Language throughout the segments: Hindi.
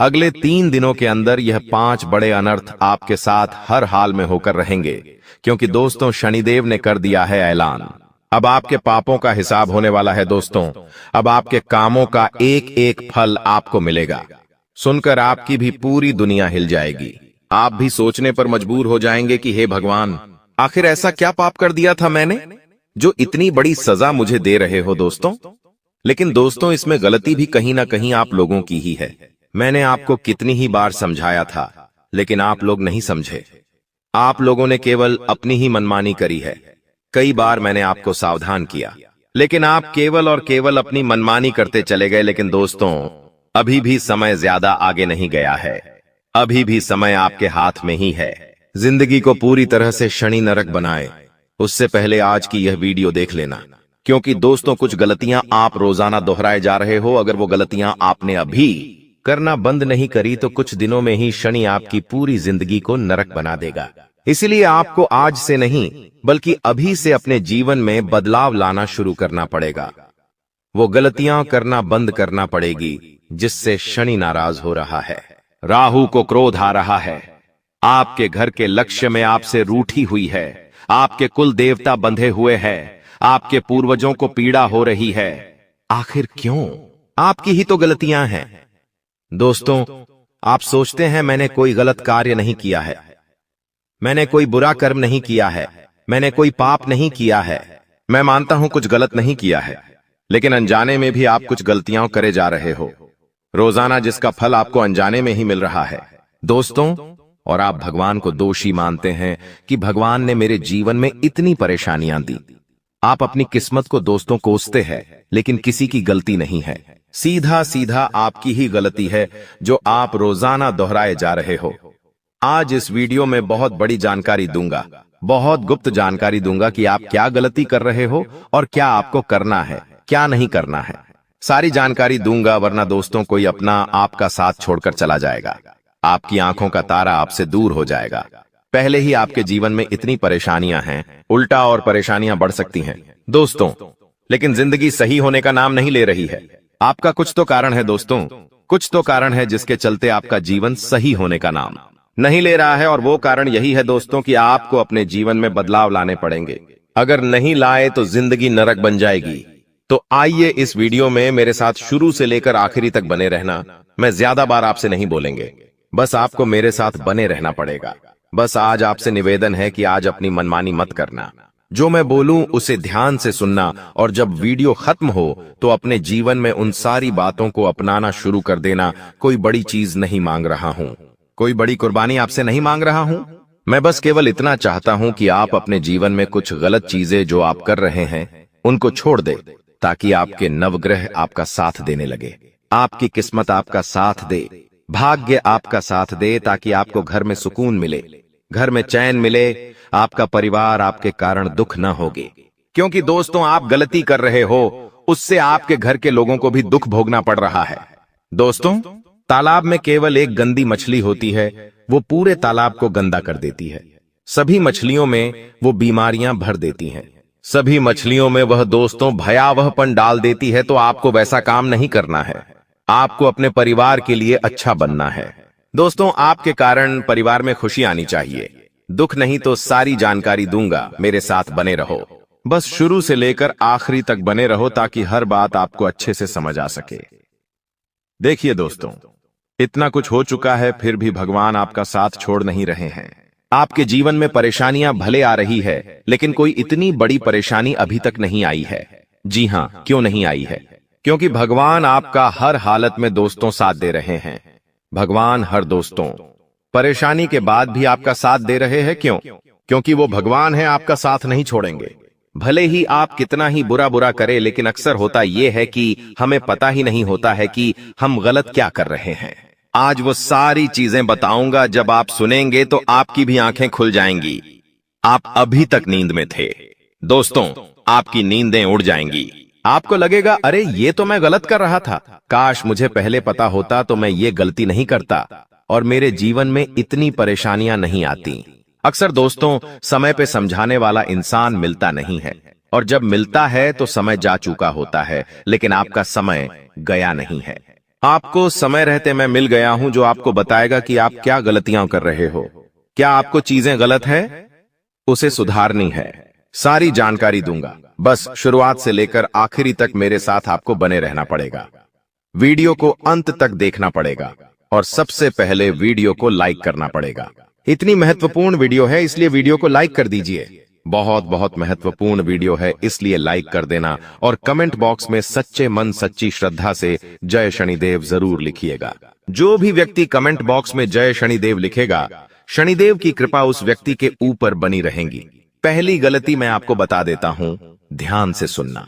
अगले 3 दिनों के अंदर यह 5 बड़े अनर्थ आपके साथ हर हाल में होकर रहेंगे, क्योंकि दोस्तों शनिदेव ने कर दिया है ऐलान। अब आपके पापों का हिसाब होने वाला है दोस्तों। अब आपके कामों का एक एक फल आपको मिलेगा। सुनकर आपकी भी पूरी दुनिया हिल जाएगी। आप भी सोचने पर मजबूर हो जाएंगे कि हे भगवान, आखिर ऐसा क्या पाप कर दिया था मैंने जो इतनी बड़ी सजा मुझे दे रहे हो दोस्तों। लेकिन दोस्तों इसमें गलती भी कहीं ना कहीं आप लोगों की ही है। मैंने आपको कितनी ही बार समझाया था, लेकिन आप लोग नहीं समझे। आप लोगों ने केवल अपनी ही मनमानी करी है। कई बार मैंने आपको सावधान किया, लेकिन आप केवल और केवल अपनी मनमानी करते चले गए। लेकिन दोस्तों अभी भी समय ज्यादा आगे नहीं गया है। अभी भी समय आपके हाथ में ही है। जिंदगी को पूरी तरह से शनि नरक बनाए उससे पहले आज की यह वीडियो देख लेना, क्योंकि दोस्तों कुछ गलतियां आप रोजाना दोहराए जा रहे हो। अगर वो गलतियां आपने अभी करना बंद नहीं करी तो कुछ दिनों में ही शनि आपकी पूरी जिंदगी को नरक बना देगा। इसलिए आपको आज से नहीं बल्कि अभी से अपने जीवन में बदलाव लाना शुरू करना पड़ेगा। वो गलतियां करना बंद करना पड़ेगी जिससे शनि नाराज हो रहा है, राहु को क्रोध आ रहा है, आपके घर के लक्ष्य में आपसे रूठी हुई है, आपके कुल देवता बंधे हुए हैं, आपके पूर्वजों को पीड़ा हो रही है। आखिर क्यों? आपकी ही तो गलतियां हैं। दोस्तों आप सोचते हैं मैंने कोई गलत कार्य नहीं किया है, मैंने कोई बुरा कर्म नहीं किया है, मैंने कोई पाप नहीं किया है। मैं मानता हूं कुछ गलत नहीं किया है, लेकिन अनजाने में भी आप कुछ गलतियां करे जा रहे हो रोजाना, जिसका फल आपको अनजाने में ही मिल रहा है दोस्तों। और आप भगवान को दोषी मानते हैं कि भगवान ने मेरे जीवन में इतनी परेशानियां दी। आप अपनी किस्मत को दोस्तों कोसते हैं, लेकिन किसी की गलती नहीं है। सीधा सीधा आपकी ही गलती है जो आप रोजाना दोहराए जा रहे हो। आज इस वीडियो में बहुत बड़ी जानकारी दूंगा, बहुत गुप्त जानकारी दूंगा कि आप क्या गलती कर रहे हो और क्या आपको करना है, क्या नहीं करना है। सारी जानकारी दूंगा, वरना दोस्तों कोई अपना आपका साथ छोड़कर चला जाएगा। आपकी आंखों का तारा आपसे दूर हो जाएगा। पहले ही आपके जीवन में इतनी परेशानियां हैं, उल्टा और परेशानियां बढ़ सकती हैं दोस्तों। लेकिन जिंदगी सही होने का नाम नहीं ले रही है। आपका कुछ तो कारण है दोस्तों, कुछ तो कारण है जिसके चलते आपका जीवन सही होने का नाम नहीं ले रहा है। और वो कारण यही है दोस्तों कि आपको अपने जीवन में बदलाव लाने पड़ेंगे। अगर नहीं लाए तो जिंदगी नरक बन जाएगी। तो आइए इस वीडियो में मेरे साथ शुरू से लेकर आखिरी तक बने रहना। मैं ज्यादा बार आपसे नहीं बोलेंगे, बस आपको मेरे साथ बने रहना पड़ेगा। बस आज आपसे निवेदन है कि आज अपनी मनमानी मत करना। जो मैं बोलूं उसे ध्यान से सुनना, और जब वीडियो खत्म हो तो अपने जीवन में उन सारी बातों को अपनाना शुरू कर देना। कोई बड़ी चीज नहीं मांग रहा हूं, कोई बड़ी कुर्बानी आपसे नहीं मांग रहा हूं। मैं बस केवल इतना चाहता हूं कि आप अपने जीवन में कुछ गलत चीजें जो आप कर रहे हैं उनको छोड़ दे, ताकि आपके नवग्रह आपका साथ देने लगे, आपकी किस्मत आपका साथ दे, भाग्य आपका साथ दे, ताकि आपको घर में सुकून मिले, घर में चैन मिले, आपका परिवार आपके कारण दुख न होगे। क्योंकि दोस्तों आप गलती कर रहे हो, उससे आपके घर के लोगों को भी दुख भोगना पड़ रहा है। दोस्तों तालाब में केवल एक गंदी मछली होती है, वो पूरे तालाब को गंदा कर देती है। सभी मछलियों में वो बीमारियां भर देती हैं, सभी मछलियों में वह दोस्तों भयावहपन डाल देती है। तो आपको वैसा काम नहीं करना है, आपको अपने परिवार के लिए अच्छा बनना है। दोस्तों आपके कारण परिवार में खुशी आनी चाहिए, दुख नहीं। तो सारी जानकारी दूंगा, मेरे साथ बने रहो, बस शुरू से लेकर आखिरी तक बने रहो, ताकि हर बात आपको अच्छे से समझ आ सके। देखिए दोस्तों इतना कुछ हो चुका है, फिर भी भगवान आपका साथ छोड़ नहीं रहे हैं। आपके जीवन में परेशानियां भले आ रही है, लेकिन कोई इतनी बड़ी परेशानी अभी तक नहीं आई है। जी हां, क्यों नहीं आई है? क्योंकि भगवान आपका हर हालत में दोस्तों साथ दे रहे हैं। भगवान हर दोस्तों परेशानी के बाद भी आपका साथ दे रहे हैं। क्यों? क्योंकि वो भगवान है, आपका साथ नहीं छोड़ेंगे। भले ही आप कितना ही बुरा बुरा करें, लेकिन अक्सर होता यह है कि हमें पता ही नहीं होता है कि हम गलत क्या कर रहे हैं। आज वो सारी चीजें बताऊंगा, जब आप सुनेंगे तो आपकी भी आंखें खुल जाएंगी। आप अभी तक नींद में थे दोस्तों, आपकी नींदें उड़ जाएंगी। आपको लगेगा अरे ये तो मैं गलत कर रहा था, काश मुझे पहले पता होता तो मैं ये गलती नहीं करता और मेरे जीवन में इतनी परेशानियां नहीं आती। अक्सर दोस्तों समय पे समझाने वाला इंसान मिलता नहीं है, और जब मिलता है तो समय जा चुका होता है, लेकिन आपका समय गया नहीं है। आपको समय रहते मैं मिल गया हूं जो आपको बताएगा कि आप क्या गलतियां कर रहे हो। क्या आपको चीजें गलत है, उसे सुधारनी है। सारी जानकारी दूंगा, बस शुरुआत से लेकर आखिरी तक मेरे साथ आपको बने रहना पड़ेगा। वीडियो को अंत तक देखना पड़ेगा और सबसे पहले वीडियो को लाइक करना पड़ेगा। इतनी महत्वपूर्ण वीडियो है इसलिए वीडियो को लाइक कर दीजिए। बहुत बहुत महत्वपूर्ण वीडियो है इसलिए लाइक कर देना और कमेंट बॉक्स में सच्चे मन सच्ची श्रद्धा से जय शनिदेव जरूर लिखिएगा। जो भी व्यक्ति कमेंट बॉक्स में जय शनिदेव लिखेगा, शनिदेव की कृपा उस व्यक्ति के ऊपर बनी रहेगी। पहली गलती मैं आपको बता देता हूं, ध्यान से सुनना।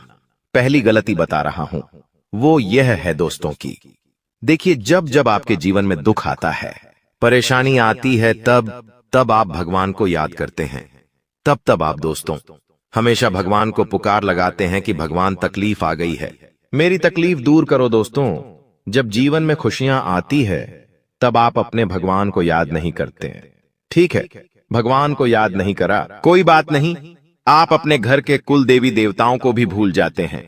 पहली गलती बता रहा हूं, वो यह है दोस्तों की, देखिए जब जब आपके जीवन में दुख आता है, परेशानी आती है, तब आप भगवान को याद करते हैं। तब आप दोस्तों हमेशा भगवान को पुकार लगाते हैं कि भगवान तकलीफ आ गई है, मेरी तकलीफ दूर करो। दोस्तों जब जीवन में खुशियां आती है तब आप अपने भगवान को याद नहीं करते हैं। ठीक है, भगवान को याद नहीं करा, कोई बात नहीं, आप अपने घर के कुल देवी देवताओं को भी भूल जाते हैं,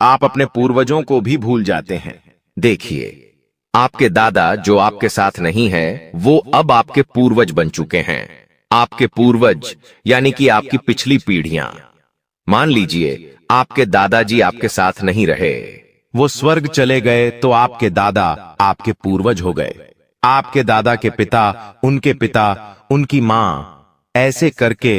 आप अपने पूर्वजों को भी भूल जाते हैं। देखिए आपके दादा जो आपके साथ नहीं है वो अब आपके पूर्वज बन चुके हैं। आपके पूर्वज यानी कि आपकी पिछली पीढ़ियां। मान लीजिए आपके दादाजी आपके साथ नहीं रहे, वो स्वर्ग चले गए, तो आपके दादा आपके पूर्वज हो गए। आपके दादा के पिता, उनके पिता, उनकी मां, ऐसे करके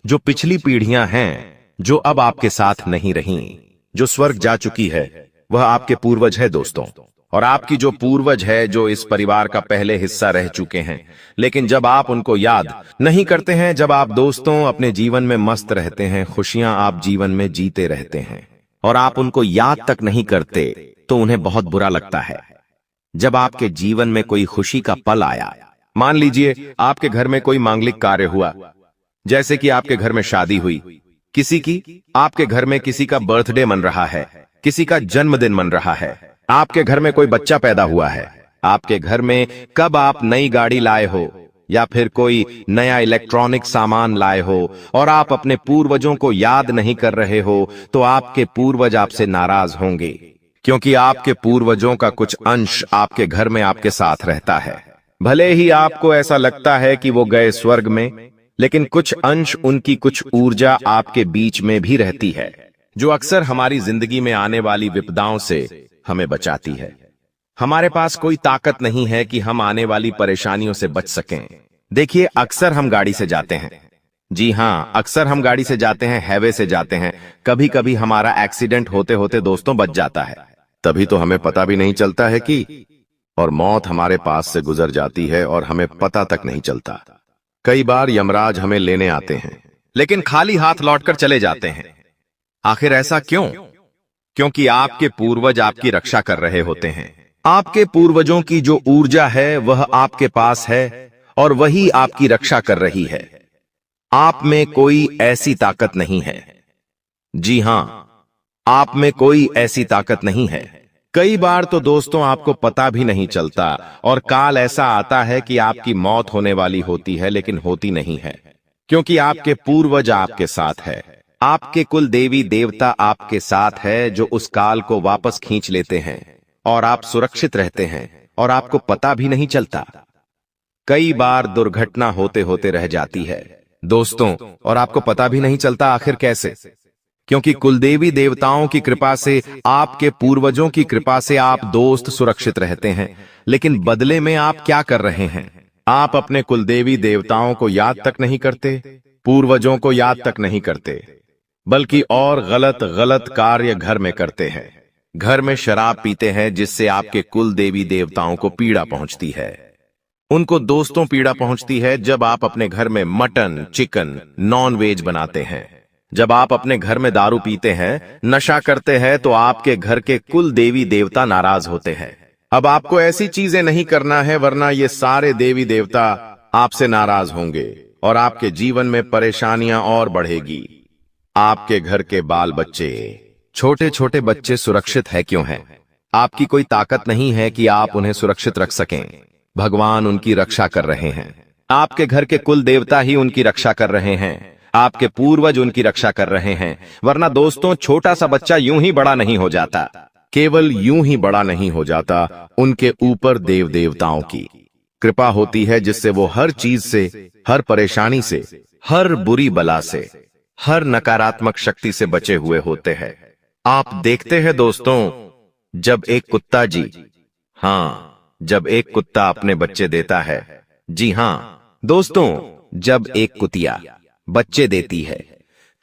जो पिछली पीढ़ियां हैं जो अब आपके साथ नहीं रहीं, जो स्वर्ग जा चुकी है, वह आपके पूर्वज है दोस्तों। और आपकी जो पूर्वज है जो इस परिवार का पहले हिस्सा रह चुके हैं, लेकिन जब आप उनको याद नहीं करते हैं, जब आप दोस्तों अपने जीवन में मस्त रहते हैं, खुशियां आप जीवन में जीते रहते हैं और आप उनको याद तक नहीं करते, तो उन्हें बहुत बुरा लगता है। जब आपके जीवन में कोई खुशी का पल आया, मान लीजिए आपके घर में कोई मांगलिक कार्य हुआ, जैसे कि आपके घर में शादी हुई किसी की, आपके घर में किसी का बर्थडे मन रहा है, किसी का जन्मदिन मन रहा है, आपके घर में कोई बच्चा पैदा हुआ है, आपके घर में कब आप नई गाड़ी लाए हो या फिर कोई नया इलेक्ट्रॉनिक सामान लाए हो और आप अपने पूर्वजों को याद नहीं कर रहे हो, तो आपके पूर्वज आपसे नाराज होंगे, क्योंकि आपके पूर्वजों का कुछ अंश आपके घर में आपके साथ रहता है। भले ही आपको ऐसा लगता है कि वो गए स्वर्ग में, लेकिन कुछ अंश, उनकी कुछ ऊर्जा आपके बीच में भी रहती है, जो अक्सर हमारी जिंदगी में आने वाली विपदाओं से हमें बचाती है। हमारे पास कोई ताकत नहीं है कि हम आने वाली परेशानियों से बच सकें। देखिए अक्सर हम गाड़ी से जाते हैं, जी हां, अक्सर हम गाड़ी से जाते हैं, हाईवे से जाते हैं, कभी कभी हमारा एक्सीडेंट होते होते दोस्तों बच जाता है, तभी तो हमें पता भी नहीं चलता है कि, और मौत हमारे पास से गुजर जाती है और हमें पता तक नहीं चलता। कई बार यमराज हमें लेने आते हैं, लेकिन खाली हाथ लौटकर चले जाते हैं। आखिर ऐसा क्यों? क्योंकि आपके पूर्वज आपकी रक्षा कर रहे होते हैं। आपके पूर्वजों की जो ऊर्जा है वह आपके पास है और वही आपकी रक्षा कर रही है। आप में कोई ऐसी ताकत नहीं है, जी हां, आप में कोई ऐसी ताकत नहीं है। कई बार तो दोस्तों आपको पता भी नहीं चलता और काल ऐसा आता है कि आपकी मौत होने वाली होती है, लेकिन होती नहीं है, क्योंकि आपके पूर्वज आपके साथ है, आपके कुल देवी देवता आपके साथ है, जो उस काल को वापस खींच लेते हैं और आप सुरक्षित रहते हैं और आपको पता भी नहीं चलता। कई बार दुर्घटना होते होते रह जाती है दोस्तों और आपको पता भी नहीं चलता आखिर कैसे, क्योंकि कुलदेवी देवताओं की कृपा से, आपके पूर्वजों की कृपा से आप दोस्त सुरक्षित रहते हैं। लेकिन बदले में आप क्या कर रहे हैं? आप अपने कुलदेवी देवताओं को याद तक नहीं करते, पूर्वजों को याद तक नहीं करते, बल्कि और गलत गलत कार्य घर में करते हैं। घर में शराब पीते हैं जिससे आपके कुल देवी देवताओं को पीड़ा पहुंचती है, उनको दोस्तों पीड़ा पहुंचती है। जब आप अपने घर में मटन, चिकन, नॉन वेज बनाते हैं, जब आप अपने घर में दारू पीते हैं, नशा करते हैं, तो आपके घर के कुल देवी देवता नाराज होते हैं। अब आपको ऐसी चीजें नहीं करना है, वरना ये सारे देवी देवता आपसे नाराज होंगे और आपके जीवन में परेशानियां और बढ़ेगी। आपके घर के बाल बच्चे, छोटे छोटे बच्चे सुरक्षित है क्यों हैं? आपकी कोई ताकत नहीं है कि आप उन्हें सुरक्षित रख सकें। भगवान उनकी रक्षा कर रहे हैं। आपके घर के कुल देवता ही उनकी रक्षा कर रहे हैं, आपके पूर्वज उनकी रक्षा कर रहे हैं, वरना दोस्तों छोटा सा बच्चा यूं ही बड़ा नहीं हो जाता। केवल यूं ही बड़ा नहीं हो जाता, उनके ऊपर देव देवताओं की कृपा होती है, जिससे वो हर चीज से, हर परेशानी से, हर बुरी बला से, हर नकारात्मक शक्ति से बचे हुए होते हैं। आप देखते हैं दोस्तों, जब एक कुत्ता जब एक कुत्ता अपने बच्चे देता है, जी हां दोस्तों, जब एक कुतिया बच्चे देती है,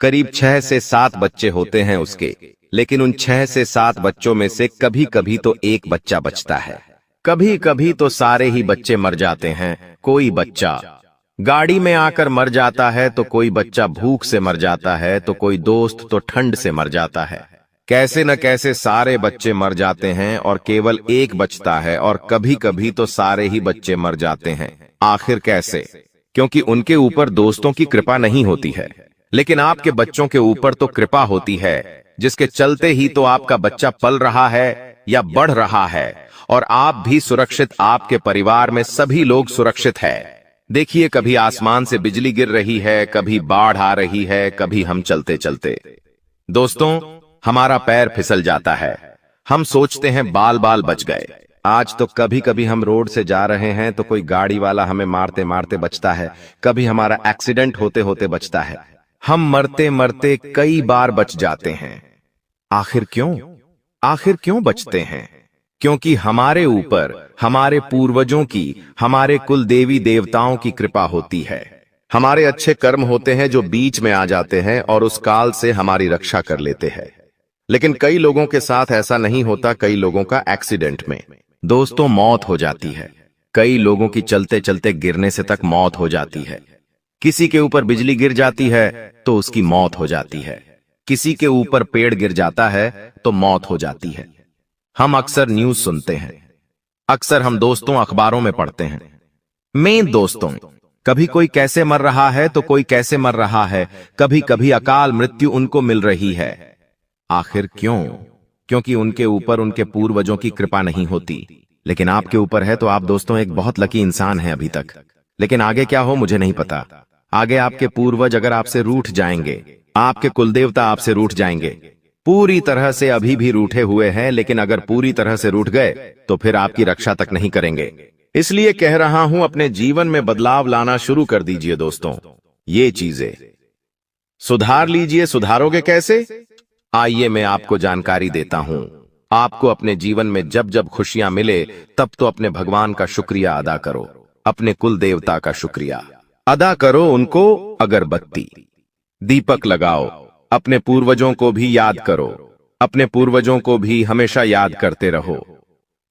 करीब 6 से 7 बच्चे होते हैं उसके, लेकिन उन 6 से 7 बच्चों में से कभी कभी तो एक बच्चा बचता है, कभी कभी तो सारे ही बच्चे मर जाते हैं। कोई बच्चा गाड़ी में आकर मर जाता है, तो कोई बच्चा भूख से मर जाता है, तो कोई दोस्त तो ठंड से मर जाता है। कैसे न कैसे सारे बच्चे मर जाते हैं और केवल एक बचता है, और कभी कभी तो सारे ही बच्चे मर जाते हैं। आखिर कैसे? क्योंकि उनके ऊपर दोस्तों की कृपा नहीं होती है, लेकिन आपके बच्चों के ऊपर तो कृपा होती है, जिसके चलते ही तो आपका बच्चा पल रहा है या बढ़ रहा है, और आप भी सुरक्षित, आपके परिवार में सभी लोग सुरक्षित है। देखिए, कभी आसमान से बिजली गिर रही है, कभी बाढ़ आ रही है, कभी हम चलते चलते दोस्तों हमारा पैर फिसल जाता है, हम सोचते हैं बाल बाल बच गए। आज तो कभी कभी हम रोड से जा रहे हैं तो कोई गाड़ी वाला हमें मारते मारते बचता है, कभी हमारा एक्सीडेंट होते होते बचता है। हम मरते मरते कई बार बच जाते हैं। आखिर क्यों बचते हैं? क्योंकि हमारे ऊपर हमारे पूर्वजों की, हमारे कुल देवी देवताओं की कृपा होती है। हमारे अच्छे कर्म होते हैं जो बीच में आ जाते हैं और उस काल से हमारी रक्षा कर लेते हैं। लेकिन कई लोगों के साथ ऐसा नहीं होता, कई लोगों का एक्सीडेंट में दोस्तों मौत हो जाती है, कई लोगों की चलते चलते गिरने से तक मौत हो जाती है। किसी के ऊपर बिजली गिर जाती है तो उसकी मौत हो जाती है, किसी के ऊपर पेड़ गिर जाता है तो मौत हो जाती है। हम अक्सर न्यूज सुनते हैं, अक्सर हम दोस्तों अखबारों में पढ़ते हैं। मैं दोस्तों, कभी कोई कैसे मर रहा है तो कोई कैसे मर रहा है, कभी कभी अकाल मृत्यु उनको मिल रही है। आखिर क्यों? क्योंकि उनके ऊपर उनके पूर्वजों की कृपा नहीं होती। लेकिन आपके ऊपर है तो आप दोस्तों एक बहुत लकी इंसान हैं अभी तक। लेकिन आगे क्या हो मुझे नहीं पता। आगे आपके पूर्वज अगर आपसे रूठ जाएंगे, आपके कुलदेवता आपसे रूठ जाएंगे, पूरी तरह से अभी भी रूठे हुए हैं, लेकिन अगर पूरी तरह से रूठ गए तो फिर आपकी रक्षा तक नहीं करेंगे। इसलिए कह रहा हूं, अपने जीवन में बदलाव लाना शुरू कर दीजिए दोस्तों। ये चीजें सुधार लीजिए। सुधारोगे कैसे? आइए मैं आपको जानकारी देता हूं। आपको अपने जीवन में जब जब खुशियां मिले तब तो अपने भगवान का शुक्रिया अदा करो, अपने कुल देवता का शुक्रिया अदा करो। उनको अगरबत्ती दीपक लगाओ, अपने पूर्वजों को भी याद करो, अपने पूर्वजों को भी हमेशा याद करते रहो।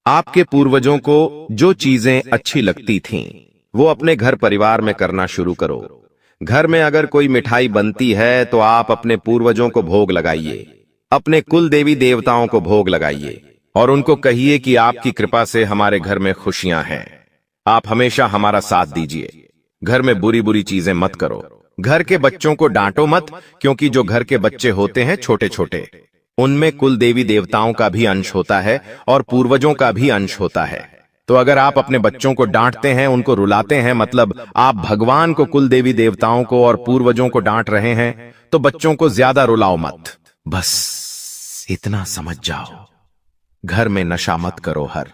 आपके पूर्वजों को जो चीजें अच्छी लगती थीं, वो अपने घर परिवार में करना शुरू करो। घर में अगर कोई मिठाई बनती है तो आप अपने पूर्वजों को भोग लगाइए, अपने कुल देवी देवताओं को भोग लगाइए और उनको कहिए कि आपकी कृपा से हमारे घर में खुशियां हैं। आप हमेशा हमारा साथ दीजिए। घर में बुरी बुरी चीजें मत करो। घर के बच्चों को डांटो मत, क्योंकि जो घर के बच्चे होते हैं छोटे छोटे, उनमें कुल देवी देवताओं का भी अंश होता है और पूर्वजों का भी अंश होता है। तो अगर आप अपने बच्चों को डांटते हैं, उनको रुलाते हैं, मतलब आप भगवान को, कुल देवी देवताओं को और पूर्वजों को डांट रहे हैं, तो बच्चों को ज्यादा रुलाओ मत। बस इतना समझ जाओ। घर में नशा मत करो। हर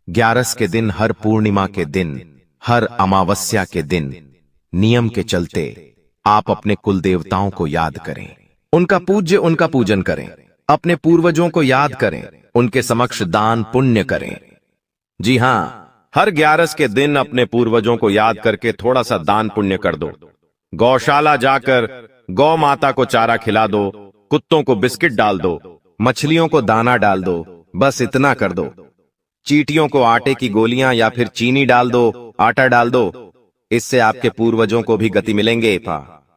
11 के दिन, हर पूर्णिमा के दिन, हर अमावस्या के दिन नियम के चलते आप अपने कुल देवताओं को याद करें, उनका पूजन करें, अपने पूर्वजों को याद करें, उनके समक्ष दान पुण्य करें। जी हां, हर 11 के दिन अपने पूर्वजों को याद करके थोड़ा सा दान पुण्य कर दो। गौशाला जाकर गौ माता को चारा खिला दो, कुत्तों को बिस्किट डाल दो, मछलियों को दाना डाल दो। बस इतना कर दो। चींटियों को आटे की गोलियां या फिर चीनी डाल दो, आटा डाल दो। इससे आपके पूर्वजों को भी गति मिलेंगे,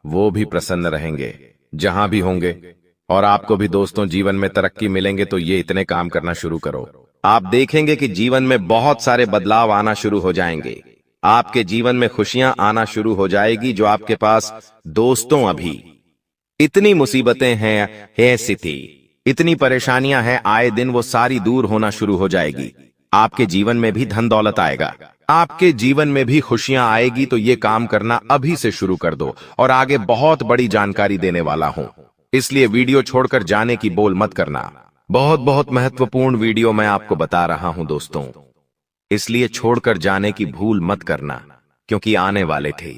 वो भी प्रसन्न रहेंगे जहां भी होंगे, और आपको भी दोस्तों जीवन में तरक्की मिलेंगे। तो ये इतने काम करना शुरू करो, आप देखेंगे कि जीवन में बहुत सारे बदलाव आना शुरू हो जाएंगे। आपके जीवन में खुशियां आना शुरू हो जाएगी। जो आपके पास दोस्तों अभी इतनी मुसीबतें हैं, ऐसी थी, इतनी परेशानियां हैं, आए दिन वो सारी दूर होना शुरू हो जाएगी। आपके जीवन में भी धन दौलत आएगा, आपके जीवन में भी खुशियां आएगी। तो ये काम करना अभी से शुरू कर दो, और आगे बहुत बड़ी जानकारी देने वाला हूं, इसलिए वीडियो छोड़कर जाने की बोल मत करना। बहुत बहुत महत्वपूर्ण वीडियो मैं आपको बता रहा हूं दोस्तों, इसलिए छोड़कर जाने की भूल मत करना, क्योंकि आने वाले थे।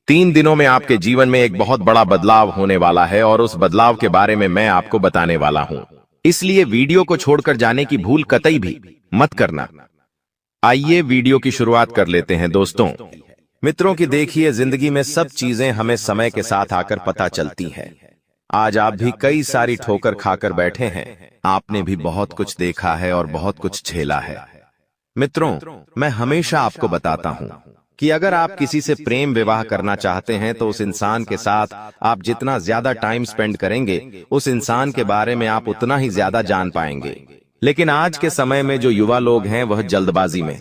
3 दिनों में आपके जीवन में एक बहुत बड़ा बदलाव होने वाला है और उस बदलाव के बारे में मैं आपको बताने वाला हूं। इसलिए वीडियो को छोड़कर जाने की भूल कतई भी मत करना। आइए वीडियो की शुरुआत कर लेते हैं दोस्तों। मित्रों की देखिए, जिंदगी में सब चीजें हमें समय के साथ आकर पता चलती हैं। आज आप भी कई सारी ठोकर खाकर बैठे हैं। आपने भी बहुत कुछ देखा है और बहुत कुछ झेला है। मित्रों, मैं हमेशा आपको बताता हूं कि अगर आप किसी से प्रेम विवाह करना चाहते हैं तो उस इंसान के साथ आप जितना ज्यादा टाइम स्पेंड करेंगे, उस इंसान के बारे में आप उतना ही ज्यादा जान पाएंगे। लेकिन आज के समय में जो युवा लोग हैं वह जल्दबाजी में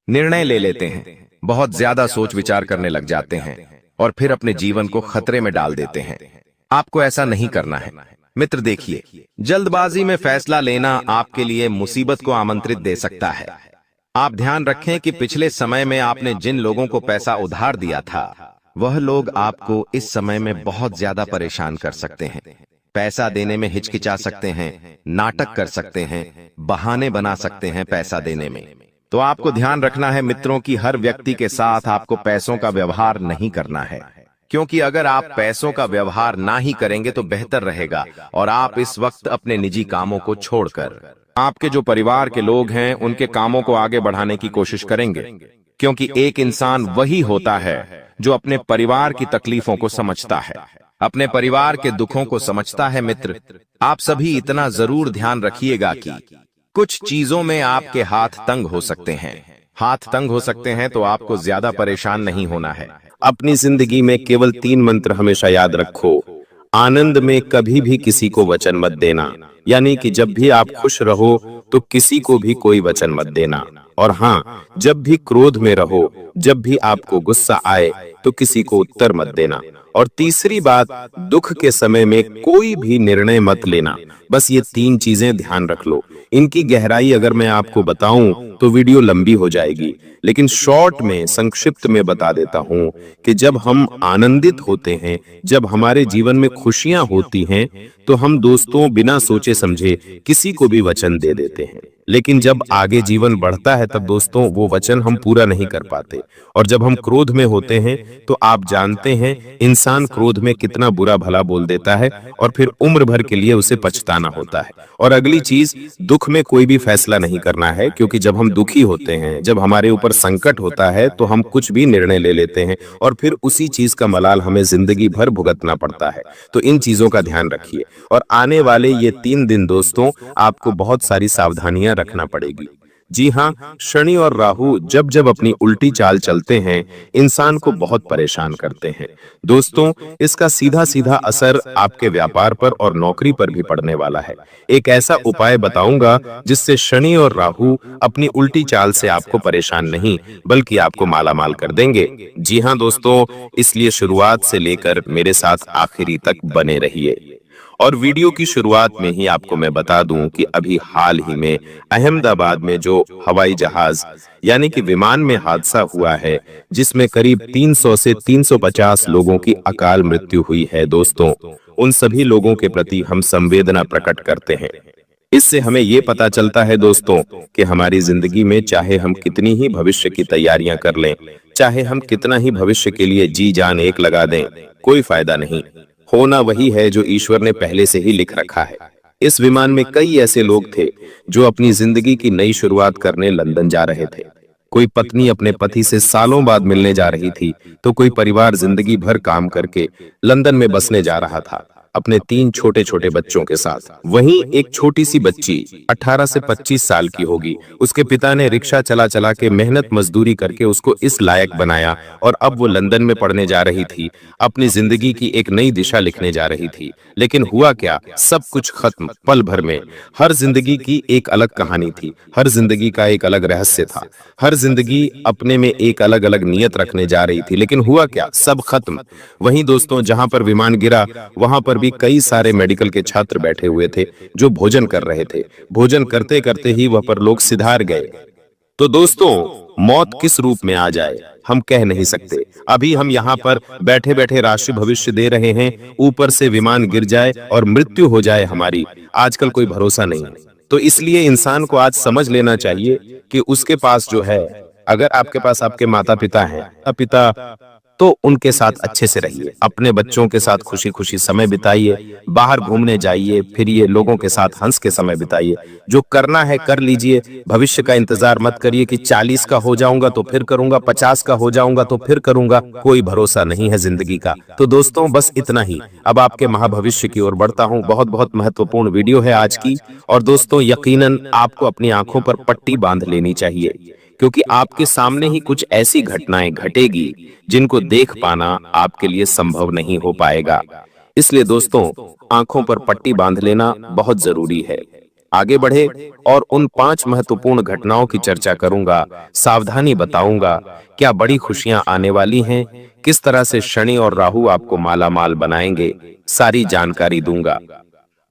निर्णय ले लेते हैं, बहुत ज्यादा सोच विचार करने लग जाते हैं और फिर अपने जीवन को खतरे में डाल देते हैं। आपको ऐसा नहीं करना है। मित्र देखिए, जल्दबाजी में फैसला लेना आपके लिए मुसीबत को आमंत्रित दे सकता है। आप ध्यान रखें कि पिछले समय में आपने जिन लोगों को पैसा उधार दिया था, वह लोग आपको इस समय में बहुत ज्यादा परेशान कर सकते हैं। पैसा देने में हिचकिचा सकते हैं, नाटक कर सकते हैं, बहाने बना सकते हैं पैसा देने में। तो आपको ध्यान रखना है मित्रों कि हर व्यक्ति के साथ आपको पैसों का व्यवहार नहीं करना है, क्योंकि अगर आप पैसों का व्यवहार ना ही करेंगे तो बेहतर रहेगा। और आप इस वक्त अपने निजी कामों को छोड़कर आपके जो परिवार के लोग हैं उनके कामों को आगे बढ़ाने की कोशिश करेंगे, क्योंकि एक इंसान वही होता है जो अपने परिवार की तकलीफों को समझता है, अपने परिवार के दुखों को समझता है। मित्र, आप सभी इतना जरूर ध्यान रखिएगा कि कुछ चीजों में आपके हाथ तंग हो सकते हैं। हाथ तंग हो सकते हैं तो आपको ज्यादा परेशान नहीं होना है। अपनी जिंदगी में केवल 3 मंत्र हमेशा याद रखो। आनंद में कभी भी किसी को वचन मत देना, यानी कि जब भी आप खुश रहो तो किसी को भी कोई वचन मत देना। और हाँ, जब भी क्रोध में रहो, जब भी आपको गुस्सा आए तो किसी को उत्तर मत देना। और तीसरी बात, दुख के समय में कोई भी निर्णय मत लेना। बस ये 3 चीजें ध्यान रख लो। इनकी गहराई अगर मैं आपको बताऊं तो वीडियो लंबी हो जाएगी, लेकिन शॉर्ट में संक्षिप्त में बता देता हूं कि जब हम आनंदित होते हैं, जब हमारे जीवन में खुशियां होती हैं, तो हम दोस्तों बिना सोचे समझे किसी को भी वचन दे देते हैं। लेकिन जब आगे जीवन बढ़ता है तब दोस्तों वो वचन हम पूरा नहीं कर पाते। और जब हम क्रोध में होते हैं तो आप जानते हैं इंसान क्रोध में कितना बुरा भला बोल देता है और फिर उम्र भर के लिए उसे पछताना होता है। और अगली चीज, दुख में कोई भी फैसला नहीं करना है, क्योंकि जब हम दुखी होते हैं, जब हमारे ऊपर संकट होता है तो हम कुछ भी निर्णय ले लेते हैं और फिर उसी चीज का मलाल हमें जिंदगी भर भुगतना पड़ता है। तो इन चीजों का ध्यान रखिए। और आने वाले ये 3 दिन दोस्तों आपको बहुत सारी सावधानियां रखना पड़ेगी। जी हाँ, शनि और राहु जब जब अपनी उल्टी चाल चलते हैं, इंसान को बहुत परेशान करते हैं। दोस्तों, इसका सीधा सीधा असर आपके व्यापार पर और नौकरी पर भी पड़ने वाला है। एक ऐसा उपाय बताऊंगा जिससे शनि और राहु अपनी उल्टी चाल से आपको परेशान नहीं बल्कि आपको मालामाल कर देंगे। जी हाँ दोस्तों, इसलिए शुरुआत से लेकर मेरे साथ आखिरी तक बने रहिए। और वीडियो की शुरुआत में ही आपको मैं बता दूं कि अभी हाल ही में अहमदाबाद में जो हवाई जहाज यानी कि विमान में हादसा हुआ है, जिसमें करीब 300 से 350 लोगों की अकाल मृत्यु हुई है दोस्तों, उन सभी लोगों के प्रति हम संवेदना प्रकट करते हैं। इससे हमें ये पता चलता है दोस्तों कि हमारी जिंदगी में चाहे हम कितनी ही भविष्य की तैयारियां कर लें, चाहे हम कितना ही भविष्य के लिए जी जान एक लगा दें, कोई फायदा नहीं। होना वही है जो ईश्वर ने पहले से ही लिख रखा है। इस विमान में कई ऐसे लोग थे जो अपनी जिंदगी की नई शुरुआत करने लंदन जा रहे थे। कोई पत्नी अपने पति से सालों बाद मिलने जा रही थी, तो कोई परिवार जिंदगी भर काम करके लंदन में बसने जा रहा था अपने 3 छोटे छोटे बच्चों के साथ। वहीं एक छोटी सी बच्ची 18 से 25 साल की होगी। उसके पिता ने रिक्शा चला चला के मेहनत मजदूरी करके उसको इस लायक बनाया और अब वो लंदन में पढ़ने जा रही थी, अपनी जिंदगी की एक नई दिशा लिखने जा रही थी। लेकिन हुआ क्या, सब कुछ खत्म पल भर में। हर जिंदगी की एक अलग कहानी थी, हर जिंदगी का एक अलग रहस्य था, हर जिंदगी अपने में एक अलग अलग नियत रखने जा रही थी। लेकिन हुआ क्या, सब खत्म। वहीं दोस्तों, जहां पर विमान गिरा वहां पर भी कई सारे मेडिकल के छात्र बैठे हुए थे जो भोजन कर रहे थे। भोजन करते करते ही वह पर लोग सिधार गए। तो दोस्तों, मौत किस रूप में आ जाए हम कह नहीं सकते। अभी हम यहाँ पर बैठे बैठे राशि भविष्य दे रहे हैं, ऊपर से विमान गिर जाए और मृत्यु हो जाए हमारी, आजकल कोई भरोसा नहीं। तो इसलिए इंसान को आज समझ लेना चाहिए कि उसके पास जो है, अगर आपके पास आपके माता पिता हैं, पिता, तो उनके साथ अच्छे से रहिए, अपने बच्चों के साथ खुशी खुशी समय बिताइए, बाहर घूमने जाइए, फिरिए, लोगों के साथ हंस के समय बिताइए, जो करना है कर लीजिए। भविष्य का इंतजार मत करिए कि 40 का हो जाऊंगा तो फिर करूंगा, 50 का हो जाऊंगा तो फिर करूंगा, कोई भरोसा नहीं है जिंदगी का। तो दोस्तों, बस इतना ही। अब आपके महाभविष्य की ओर बढ़ता हूं। बहुत बहुत महत्वपूर्ण वीडियो है आज की, और दोस्तों यकीनन आपको अपनी आंखों पर पट्टी बांध लेनी चाहिए, क्योंकि आपके सामने ही कुछ ऐसी घटनाएं घटेगी जिनको देख पाना आपके लिए संभव नहीं हो पाएगा। इसलिए दोस्तों, आंखों पर पट्टी बांध लेना बहुत जरूरी है। आगे बढ़े और उन 5 महत्वपूर्ण घटनाओं की चर्चा करूंगा, सावधानी बताऊंगा, क्या बड़ी खुशियां आने वाली हैं, किस तरह से शनि और राहु आपको माला माल बनाएंगे, सारी जानकारी दूंगा।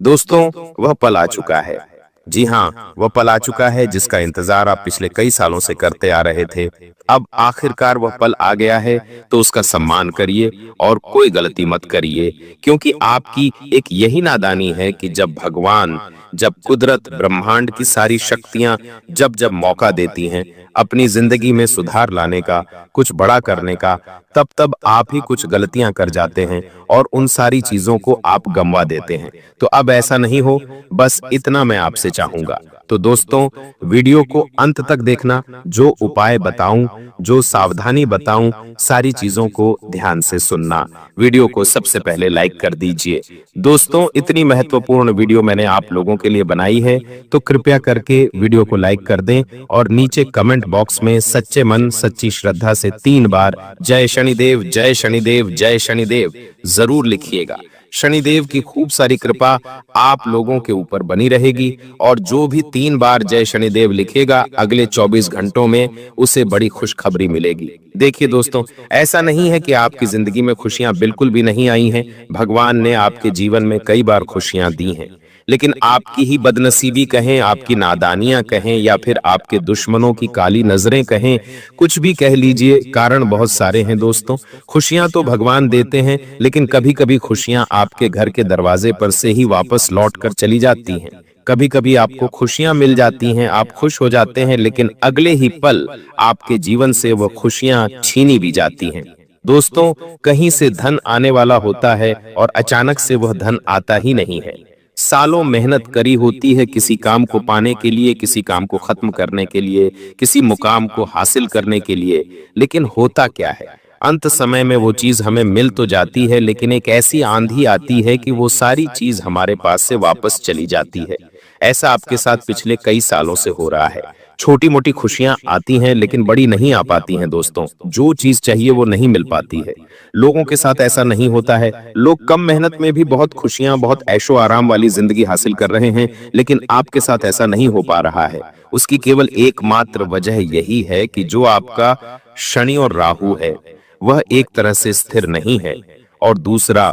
दोस्तों, वह पल आ चुका है। जी हाँ, वह पल आ चुका है जिसका इंतजार आप पिछले कई सालों से करते आ रहे थे। अब आखिरकार वह पल आ गया है, तो उसका सम्मान करिए और कोई गलती मत करिए, क्योंकि आपकी एक यही नादानी है कि जब भगवान, जब कुदरत, ब्रह्मांड की सारी शक्तियां जब जब मौका देती हैं अपनी जिंदगी में सुधार लाने का, कुछ बड़ा करने का, तब तब आप ही कुछ गलतियां कर जाते हैं और उन सारी चीजों को आप गंवा देते हैं। तो अब ऐसा नहीं हो, बस इतना मैं आपसे चाहूंगा। तो दोस्तों, वीडियो को अंत तक देखना, जो उपाय बताऊं, जो सावधानी बताऊं, सारी चीजों को ध्यान से सुनना। वीडियो को सबसे पहले लाइक कर दीजिए। दोस्तों, इतनी महत्वपूर्ण वीडियो मैंने आप लोगों के लिए बनाई है, तो कृपया करके वीडियो को लाइक कर दें और नीचे कमेंट बॉक्स में सच्चे मन सच्ची श्रद्धा से 3 बार जय शनिदेव, जय शनिदेव, जय शनिदेव जरूर लिखिएगा। शनिदेव की खूब सारी कृपा आप लोगों के ऊपर बनी रहेगी, और जो भी 3 बार जय शनिदेव लिखेगा, अगले 24 घंटों में उसे बड़ी खुशखबरी मिलेगी। देखिए दोस्तों, ऐसा नहीं है कि आपकी जिंदगी में खुशियां बिल्कुल भी नहीं आई हैं। भगवान ने आपके जीवन में कई बार खुशियां दी हैं, लेकिन आपकी ही बदनसीबी कहें, आपकी नादानियां कहें, या फिर आपके दुश्मनों की काली नजरें कहें, कुछ भी कह लीजिए, कारण बहुत सारे हैं दोस्तों। खुशियां तो भगवान देते हैं, लेकिन कभी कभी खुशियां आपके घर के दरवाजे पर से ही वापस लौट कर चली जाती हैं। कभी कभी आपको खुशियां मिल जाती हैं, आप खुश हो जाते हैं, लेकिन अगले ही पल आपके जीवन से वह खुशियां छीनी भी जाती हैं। दोस्तों, कहीं से धन आने वाला होता है और अचानक से वह धन आता ही नहीं है। सालों मेहनत करी होती है किसी काम को पाने के लिए, किसी काम को खत्म करने के लिए, किसी मुकाम को हासिल करने के लिए, लेकिन होता क्या है, अंत समय में वो चीज हमें मिल तो जाती है, लेकिन एक ऐसी आंधी आती है कि वो सारी चीज हमारे पास से वापस चली जाती है। ऐसा आपके साथ पिछले कई सालों से हो रहा है। छोटी मोटी खुशियां आती हैं, लेकिन बड़ी नहीं आ पाती हैं दोस्तों। जो चीज चाहिए वो नहीं मिल पाती है। लोगों के साथ ऐसा नहीं होता है। लोग कम मेहनत में भी बहुत खुशियां, बहुत ऐशो आराम वाली जिंदगी हासिल कर रहे हैं, लेकिन आपके साथ ऐसा नहीं हो पा रहा है। उसकी केवल एकमात्र वजह यही है कि जो आपका शनि और राहु है, वह एक तरह से स्थिर नहीं है, और दूसरा,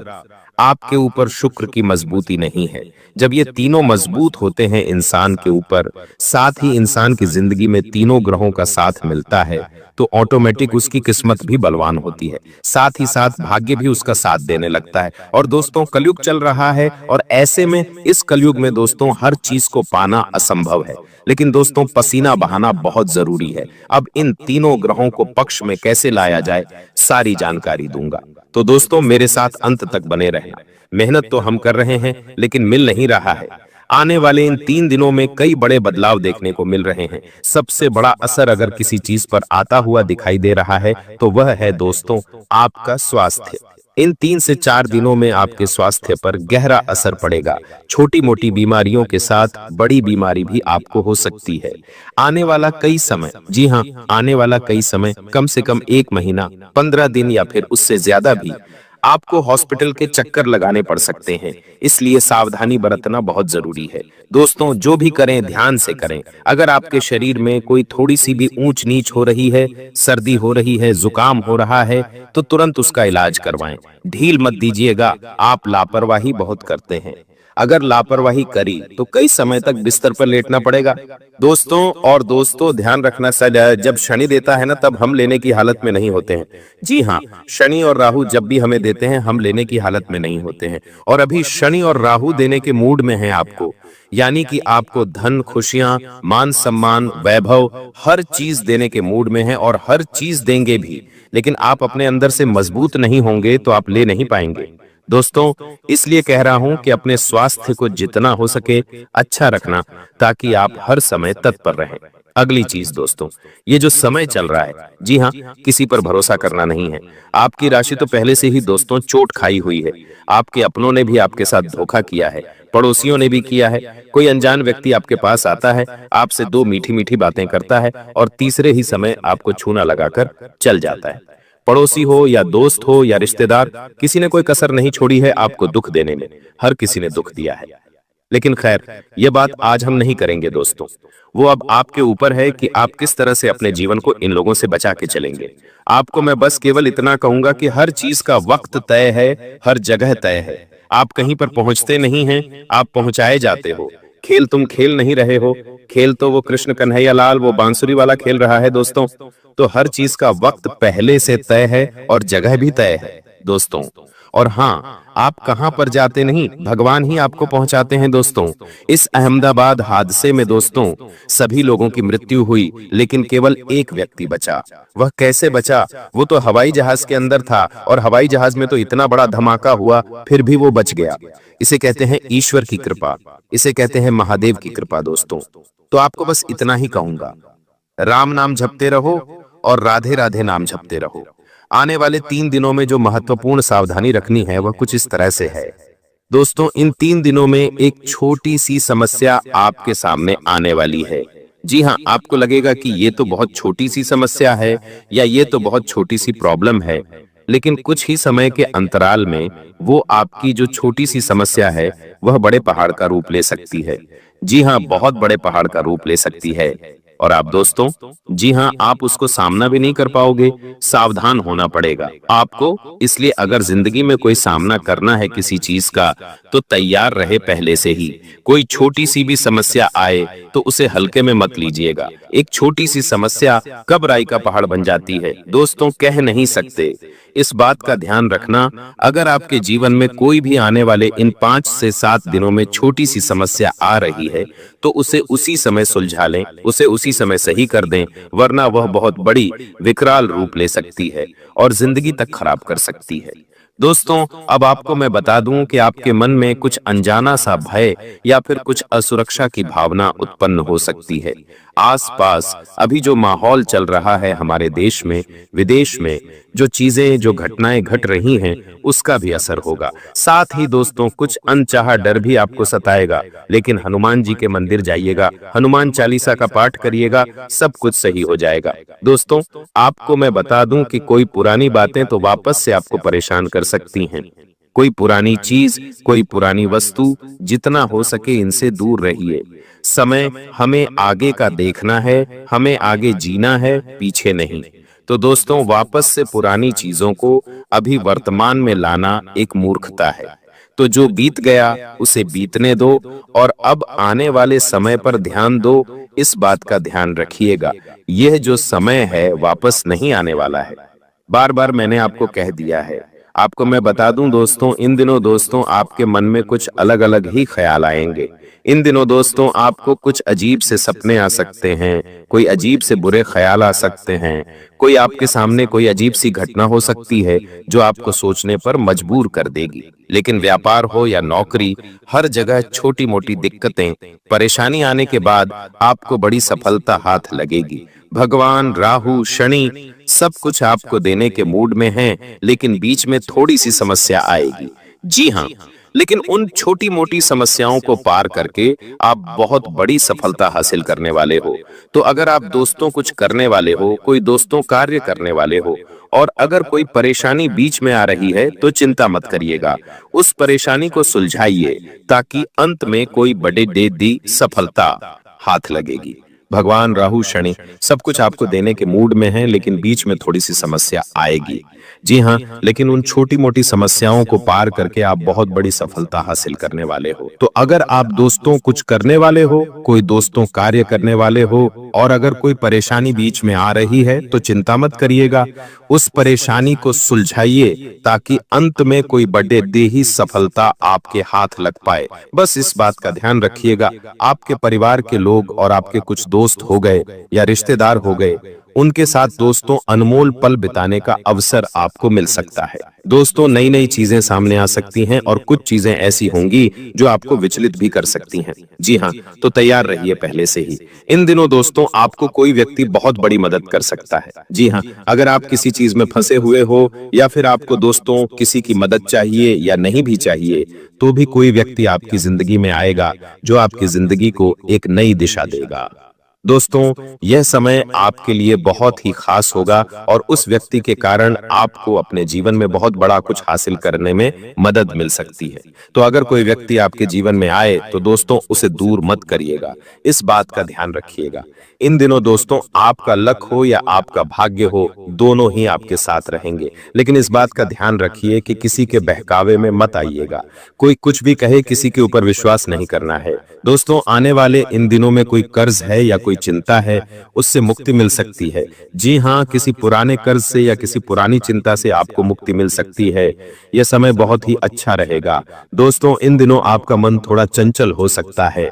आपके ऊपर शुक्र की मजबूती नहीं है। जब ये तीनों मजबूत होते हैं इंसान के ऊपर, साथ ही इंसान की जिंदगी में तीनों ग्रहों का साथ मिलता है, तो ऑटोमेटिक उसकी किस्मत भी बलवान होती है, साथ ही साथ भाग्य भी उसका साथ देने लगता है। और दोस्तों, कलयुग चल रहा है, और ऐसे में इस कलयुग में दोस्तों हर चीज को पाना असंभव है, लेकिन दोस्तों पसीना बहाना बहुत जरूरी है। अब इन तीनों ग्रहों को पक्ष में कैसे लाया जाए, सारी जानकारी दूंगा। तो दोस्तों, मेरे साथ अंत तक बने रहना। मेहनत तो हम कर रहे हैं, लेकिन मिल नहीं रहा है। आने वाले इन 3 दिनों में कई बड़े बदलाव देखने को मिल रहे हैं। सबसे बड़ा असर अगर किसी चीज पर आता हुआ दिखाई दे रहा है, तो वह है दोस्तों आपका स्वास्थ्य। इन 3 से 4 दिनों में आपके स्वास्थ्य पर गहरा असर पड़ेगा। छोटी मोटी बीमारियों के साथ बड़ी बीमारी भी आपको हो सकती है। आने वाला कई समय, जी हाँ, आने वाला कई समय, कम से कम 1 महीना, 15 दिन या फिर उससे ज्यादा भी आपको हॉस्पिटल के चक्कर लगाने पड़ सकते हैं। इसलिए सावधानी बरतना बहुत जरूरी है। दोस्तों, जो भी करें ध्यान से करें। अगर आपके शरीर में कोई थोड़ी सी भी ऊंच नीच हो रही है, सर्दी हो रही है, जुकाम हो रहा है, तो तुरंत उसका इलाज करवाएं। ढील मत दीजिएगा, आप लापरवाही बहुत करते हैं। अगर लापरवाही करी तो कई समय तक बिस्तर पर लेटना पड़ेगा। दोस्तों ध्यान रखना, जब शनि देता है ना, तब हम लेने की हालत में नहीं होते हैं। जी हाँ, शनि और राहु जब भी हमें देते हैं, हम लेने की हालत में नहीं होते हैं। और अभी शनि और राहु देने के मूड में हैं आपको, यानी कि आपको धन, खुशियां, मान सम्मान, वैभव, हर चीज देने के मूड में है और हर चीज देंगे भी। लेकिन आप अपने अंदर से मजबूत नहीं होंगे तो आप ले नहीं पाएंगे। दोस्तों, इसलिए कह रहा हूं कि अपने स्वास्थ्य को जितना हो सके अच्छा रखना, ताकि आप हर समय तत्पर रहें। अगली चीज दोस्तों, ये जो समय चल रहा है, जी हाँ, किसी पर भरोसा करना नहीं है। आपकी राशि तो पहले से ही दोस्तों चोट खाई हुई है। आपके अपनों ने भी आपके साथ धोखा किया है, पड़ोसियों ने भी किया है। कोई अनजान व्यक्ति आपके पास आता है, आपसे दो मीठी मीठी बातें करता है और तीसरे ही समय आपको छूना लगाकर चल जाता है। पड़ोसी हो या दोस्त हो या रिश्तेदार, किसी ने कोई कसर नहीं छोड़ी है आपको दुख देने में। हर किसी ने दुख दिया है। लेकिन खैर, ये बात आज हम नहीं करेंगे दोस्तों। वो अब आपके ऊपर है कि आप किस तरह से अपने जीवन को इन लोगों से बचा के चलेंगे। आपको मैं बस केवल इतना कहूंगा कि हर चीज का वक्त तय है, हर जगह तय है। आप कहीं पर पहुंचते नहीं हैं, आप पहुंचाए जाते हो। खेल तुम खेल नहीं रहे हो, खेल तो वो कृष्ण कन्हैया लाल, वो बांसुरी वाला खेल रहा है दोस्तों। तो हर चीज का वक्त पहले से तय है और जगह भी तय है दोस्तों। और हाँ, आप कहां पर जाते नहीं, भगवान ही आपको पहुंचाते हैं दोस्तों। इस अहमदाबाद हादसे में दोस्तों सभी लोगों की मृत्यु हुई, लेकिन केवल एक व्यक्ति बचा। वह कैसे बचा? वो तो हवाई जहाज के अंदर था और हवाई जहाज में तो इतना बड़ा धमाका हुआ, फिर भी वो बच गया। इसे कहते हैं ईश्वर की कृपा, इसे कहते हैं महादेव की कृपा दोस्तों। तो आपको बस इतना ही कहूंगा, राम नाम जपते रहो और राधे राधे नाम जपते रहो। आने वाले 3 दिनों में जो महत्वपूर्ण सावधानी रखनी है वह कुछ इस तरह से है दोस्तों। इन 3 दिनों में एक छोटी सी समस्या आपके सामने आने वाली है। जी हाँ, आपको लगेगा कि ये तो बहुत छोटी सी समस्या है या ये तो बहुत छोटी सी प्रॉब्लम है, लेकिन कुछ ही समय के अंतराल में वो आपकी जो छोटी सी समस्या है वह बड़े पहाड़ का रूप ले सकती है। जी हाँ, बहुत बड़े पहाड़ का रूप ले सकती है। और आप दोस्तों, जी हाँ, आप उसको सामना भी नहीं कर पाओगे, सावधान होना पड़ेगा आपको। इसलिए अगर जिंदगी में कोई सामना करना है किसी चीज का, तो तैयार रहे पहले से ही। कोई छोटी सी भी समस्या आए तो उसे हल्के में मत लीजिएगा। एक छोटी सी समस्या कब राई का पहाड़ बन जाती है दोस्तों, कह नहीं सकते। इस बात का ध्यान रखना, अगर आपके जीवन में कोई भी आने वाले इन 5 से 7 दिनों में छोटी सी समस्या आ रही है, तो उसे उसी समय सुलझा लें, उसे उसी समय सही कर दें, वरना वह बहुत बड़ी विकराल रूप ले सकती है और जिंदगी तक खराब कर सकती है। दोस्तों, अब आपको मैं बता दूं कि आपके मन में कुछ अनजाना सा भय या फिर कुछ असुरक्षा की भावना उत्पन्न हो सकती है। आसपास अभी जो माहौल चल रहा है हमारे देश में, विदेश में, जो चीजें, जो घटनाएं घट रही हैं, उसका भी असर होगा। साथ ही दोस्तों, कुछ अनचाहा डर भी आपको सताएगा, लेकिन हनुमान जी के मंदिर जाइएगा, हनुमान चालीसा का पाठ करिएगा, सब कुछ सही हो जाएगा। दोस्तों, आपको मैं बता दूं कि कोई पुरानी बातें तो वापस से आपको परेशान कर सकती हैं। कोई पुरानी चीज, कोई पुरानी वस्तु, जितना हो सके इनसे दूर रहिए। समय हमें आगे का देखना है, हमें आगे जीना है, पीछे नहीं। तो दोस्तों, वापस से पुरानी चीजों को अभी वर्तमान में लाना एक मूर्खता है। तो जो बीत गया उसे बीतने दो और अब आने वाले समय पर ध्यान दो। इस बात का ध्यान रखिएगा, यह जो समय है वापस नहीं आने वाला है। बार बार मैंने आपको कह दिया है। आपको मैं बता दूं दोस्तों, इन दिनों दोस्तों आपके मन में कुछ अलग अलग ही ख्याल आएंगे। इन दिनों दोस्तों आपको कुछ अजीब से सपने आ सकते हैं, कोई अजीब से बुरे ख्याल आ सकते हैं, कोई आपके सामने कोई अजीब सी घटना हो सकती है जो आपको सोचने पर मजबूर कर देगी। लेकिन व्यापार हो या नौकरी, हर जगह छोटी मोटी दिक्कतें, परेशानी आने के बाद आपको बड़ी सफलता हाथ लगेगी। भगवान, राहु, शनि सब कुछ आपको देने के मूड में हैं, लेकिन बीच में थोड़ी सी समस्या आएगी। जी हाँ, लेकिन उन छोटी मोटी समस्याओं को पार करके आप बहुत बड़ी सफलता हासिल करने वाले हो। तो अगर आप दोस्तों कुछ करने वाले हो, कोई दोस्तों कार्य करने वाले हो, और अगर कोई परेशानी बीच में आ रही है, तो चिंता मत करिएगा, उस परेशानी को सुलझाइए, ताकि अंत में कोई बड़ी सफलता हाथ लगेगी। भगवान राहु शनि सब कुछ आपको देने के मूड में हैं, लेकिन बीच में थोड़ी सी समस्या आएगी। जी हाँ, लेकिन उन छोटी मोटी समस्याओं को पार करके आप बहुत बड़ी सफलता हासिल करने वाले हो। तो अगर आप दोस्तों कुछ करने वाले हो, कोई दोस्तों कार्य करने वाले हो, और अगर कोई परेशानी बीच में आ रही है तो चिंता मत करिएगा, उस परेशानी को सुलझाइए ताकि अंत में कोई बड़े देही सफलता आपके हाथ लग पाए। बस इस बात का ध्यान रखिएगा, आपके परिवार के लोग और आपके कुछ दोस्त हो गए या रिश्तेदार हो गए, उनके साथ दोस्तों अनमोल पल बिताने का अवसर आपको मिल सकता है। दोस्तों नई नई चीजें सामने आ सकती हैं और कुछ चीजें ऐसी होंगी जो आपको विचलित भी कर सकती हैं। जी हाँ, तो तैयार रहिए पहले से ही। इन दिनों दोस्तों आपको कोई व्यक्ति बहुत बड़ी मदद कर सकता है। जी हाँ, अगर आप किसी चीज में फंसे हुए हो या फिर आपको दोस्तों किसी की मदद चाहिए या नहीं भी चाहिए, तो भी कोई व्यक्ति आपकी जिंदगी में आएगा जो आपकी जिंदगी को एक नई दिशा देगा। दोस्तों यह समय आपके लिए बहुत ही खास होगा और उस व्यक्ति के कारण आपको अपने जीवन में बहुत बड़ा कुछ हासिल करने में मदद मिल सकती है। तो अगर कोई व्यक्ति आपके जीवन में आए तो दोस्तों उसे दूर मत करिएगा, इस बात का ध्यान रखिएगा। इन दिनों दोस्तों आपका लक हो या आपका भाग्य हो, दोनों ही आपके साथ रहेंगे, लेकिन इस बात का ध्यान रखिए कि किसी के बहकावे में मत आइएगा। कोई कुछ भी कहे, किसी के ऊपर विश्वास नहीं करना है। दोस्तों आने वाले इन दिनों में कोई कर्ज है या कोई चिंता है, उससे मुक्ति मिल सकती है। जी हाँ, किसी पुराने कर्ज से या किसी पुरानी चिंता से आपको मुक्ति मिल सकती है। यह समय बहुत ही अच्छा रहेगा। दोस्तों इन दिनों आपका मन थोड़ा चंचल हो सकता है।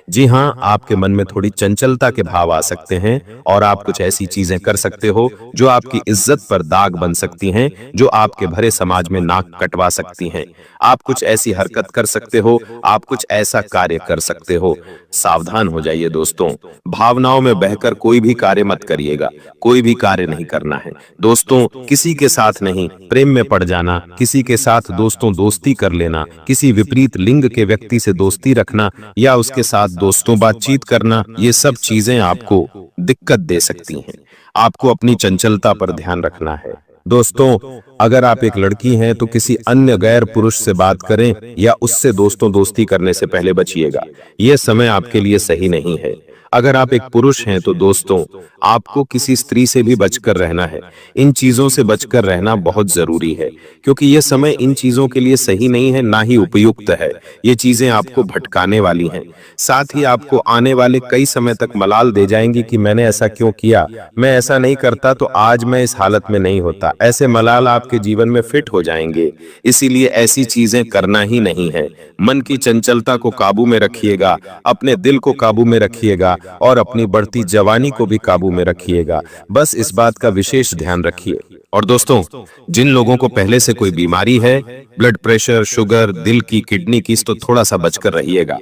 जी हाँ, आपके मन में थोड़ी चंचलता के भाव आ सकते हैं और आप कुछ ऐसी चीजें कर सकते हो जो आपकी इज्जत पर दाग बन सकती हैं, जो आपके भरे समाज में नाक कटवा सकती हैं। आप कुछ ऐसी हरकत कर सकते हो, आप कुछ ऐसा कार्य कर सकते हो। सावधान हो जाइए दोस्तों, भावनाओं में बहकर कोई भी कार्य मत करिएगा, कोई भी कार्य नहीं करना है। दोस्तों किसी के साथ नहीं, प्रेम में पड़ जाना, किसी के साथ दोस्तों दोस्ती कर लेना, किसी विपरीत लिंग के व्यक्ति से दोस्ती रखना या उसके साथ दोस्तों बातचीत करना, ये सब चीजें आपको दिक्कत दे सकती हैं। आपको अपनी चंचलता पर ध्यान रखना है। दोस्तों अगर आप एक लड़की हैं तो किसी अन्य गैर पुरुष से बात करें या उससे दोस्तों दोस्ती करने से पहले बचिएगा। यह समय आपके लिए सही नहीं है। अगर आप एक पुरुष हैं तो दोस्तों आपको किसी स्त्री से भी बचकर रहना है। इन चीजों से बचकर रहना बहुत जरूरी है, क्योंकि यह समय इन चीजों के लिए सही नहीं है, ना ही उपयुक्त है। ये चीजें आपको भटकाने वाली हैं, साथ ही आपको आने वाले कई समय तक मलाल दे जाएंगी कि मैंने ऐसा क्यों किया, मैं ऐसा नहीं करता तो आज मैं इस हालत में नहीं होता। ऐसे मलाल आपके जीवन में फिट हो जाएंगे। इसीलिए ऐसी चीजें करना ही नहीं है। मन की चंचलता को काबू में रखिएगा, अपने दिल को काबू में रखिएगा और अपनी बढ़ती जवानी को भी काबू में रखिएगा। बस इस बात का विशेष ध्यान रखिए। और दोस्तों जिन लोगों को पहले से कोई बीमारी है, ब्लड प्रेशर, शुगर, दिल की, किडनी की, तो थोड़ा सा बचकर रहिएगा।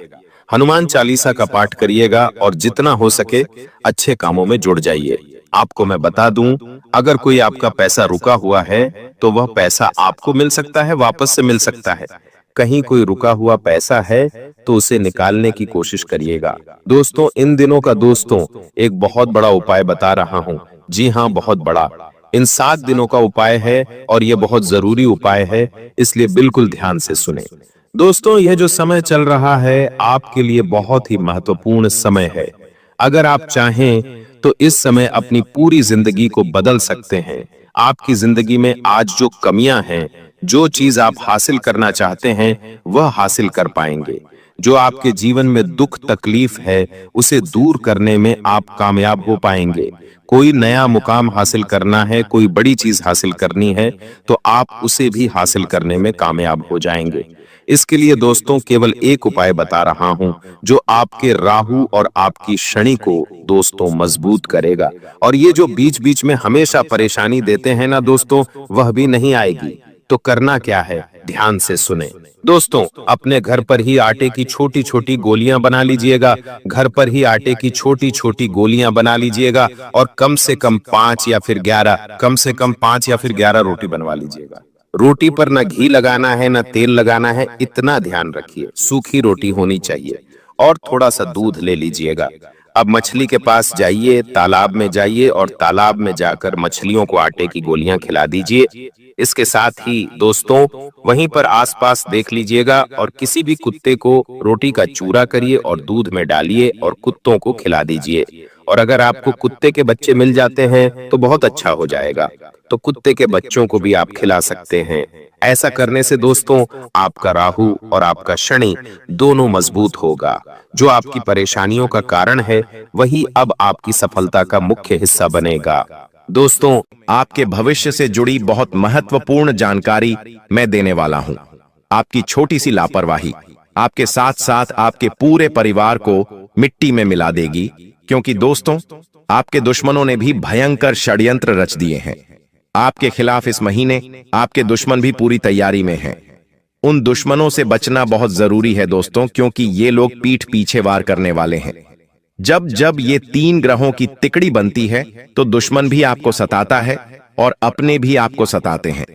हनुमान चालीसा का पाठ करिएगा और जितना हो सके अच्छे कामों में जुड़ जाइए। आपको मैं बता दूं, अगर कोई आपका पैसा रुका हुआ है तो वह पैसा आपको मिल सकता है, वापस से मिल सकता है। कहीं कोई रुका हुआ पैसा है तो उसे निकालने की कोशिश करिएगा। दोस्तों इन दिनों का दोस्तों एक बहुत बड़ा उपाय बता रहा हूं। जी हां, बहुत बड़ा। इन 7 दिनों का उपाय है और यह बहुत जरूरी उपाय है, इसलिए बिल्कुल ध्यान से सुने। दोस्तों यह जो समय चल रहा है आपके लिए बहुत ही महत्वपूर्ण समय है। अगर आप चाहें तो इस समय अपनी पूरी जिंदगी को बदल सकते हैं। आपकी जिंदगी में आज जो कमियां हैं, जो चीज आप हासिल करना चाहते हैं, वह हासिल कर पाएंगे। जो आपके जीवन में दुख तकलीफ है, उसे दूर करने में आप कामयाब हो पाएंगे। कोई नया मुकाम हासिल करना है, कोई बड़ी चीज हासिल करनी है, तो आप उसे भी हासिल करने में कामयाब हो जाएंगे। इसके लिए दोस्तों केवल एक उपाय बता रहा हूं, जो आपके राहु और आपकी शनि को दोस्तों मजबूत करेगा। और ये जो बीच बीच में हमेशा परेशानी देते हैं ना दोस्तों, वह भी नहीं आएगी। तो करना क्या है, ध्यान से सुने। दोस्तों अपने घर पर ही आटे की छोटी छोटी गोलियां बना लीजिएगा। घर पर ही आटे की छोटी छोटी गोलियां बना लीजिएगा और कम से कम 5 या फिर 11 रोटी बनवा लीजिएगा। रोटी पर ना घी लगाना है, ना तेल लगाना है, इतना ध्यान रखिए। सूखी रोटी होनी चाहिए और थोड़ा सा दूध ले लीजिएगा। अब मछली के पास जाइए, तालाब में जाइए और तालाब में जाकर मछलियों को आटे की गोलियां खिला दीजिए। इसके साथ ही दोस्तों वहीं पर आसपास देख लीजिएगा और किसी भी कुत्ते को रोटी का चूरा करिए और दूध में डालिए और कुत्तों को खिला दीजिए। और अगर आपको कुत्ते के बच्चे मिल जाते हैं तो बहुत अच्छा हो जाएगा। तो कुत्ते के बच्चों को भी आप खिला सकते हैं। ऐसा करने से दोस्तों आपका राहु और आपका शनि दोनों मजबूत होगा। जो आपकी परेशानियों का कारण है वही अब आपकी सफलता का मुख्य हिस्सा बनेगा। दोस्तों आपके भविष्य से जुड़ी बहुत महत्वपूर्ण जानकारी मैं देने वाला हूं। आपकी छोटी सी लापरवाही आपके साथ साथ आपके पूरे परिवार को मिट्टी में मिला देगी, क्योंकि दोस्तों आपके दुश्मनों ने भी भयंकर षड्यंत्र रच दिए हैं। आपके खिलाफ इस महीने आपके दुश्मन भी पूरी तैयारी में हैं। उन दुश्मनों से बचना बहुत जरूरी है दोस्तों, क्योंकि ये लोग पीठ पीछे वार करने वाले हैं। जब जब ये 3 ग्रहों की तिकड़ी बनती है तो दुश्मन भी आपको सताता है और अपने भी आपको सताते हैं।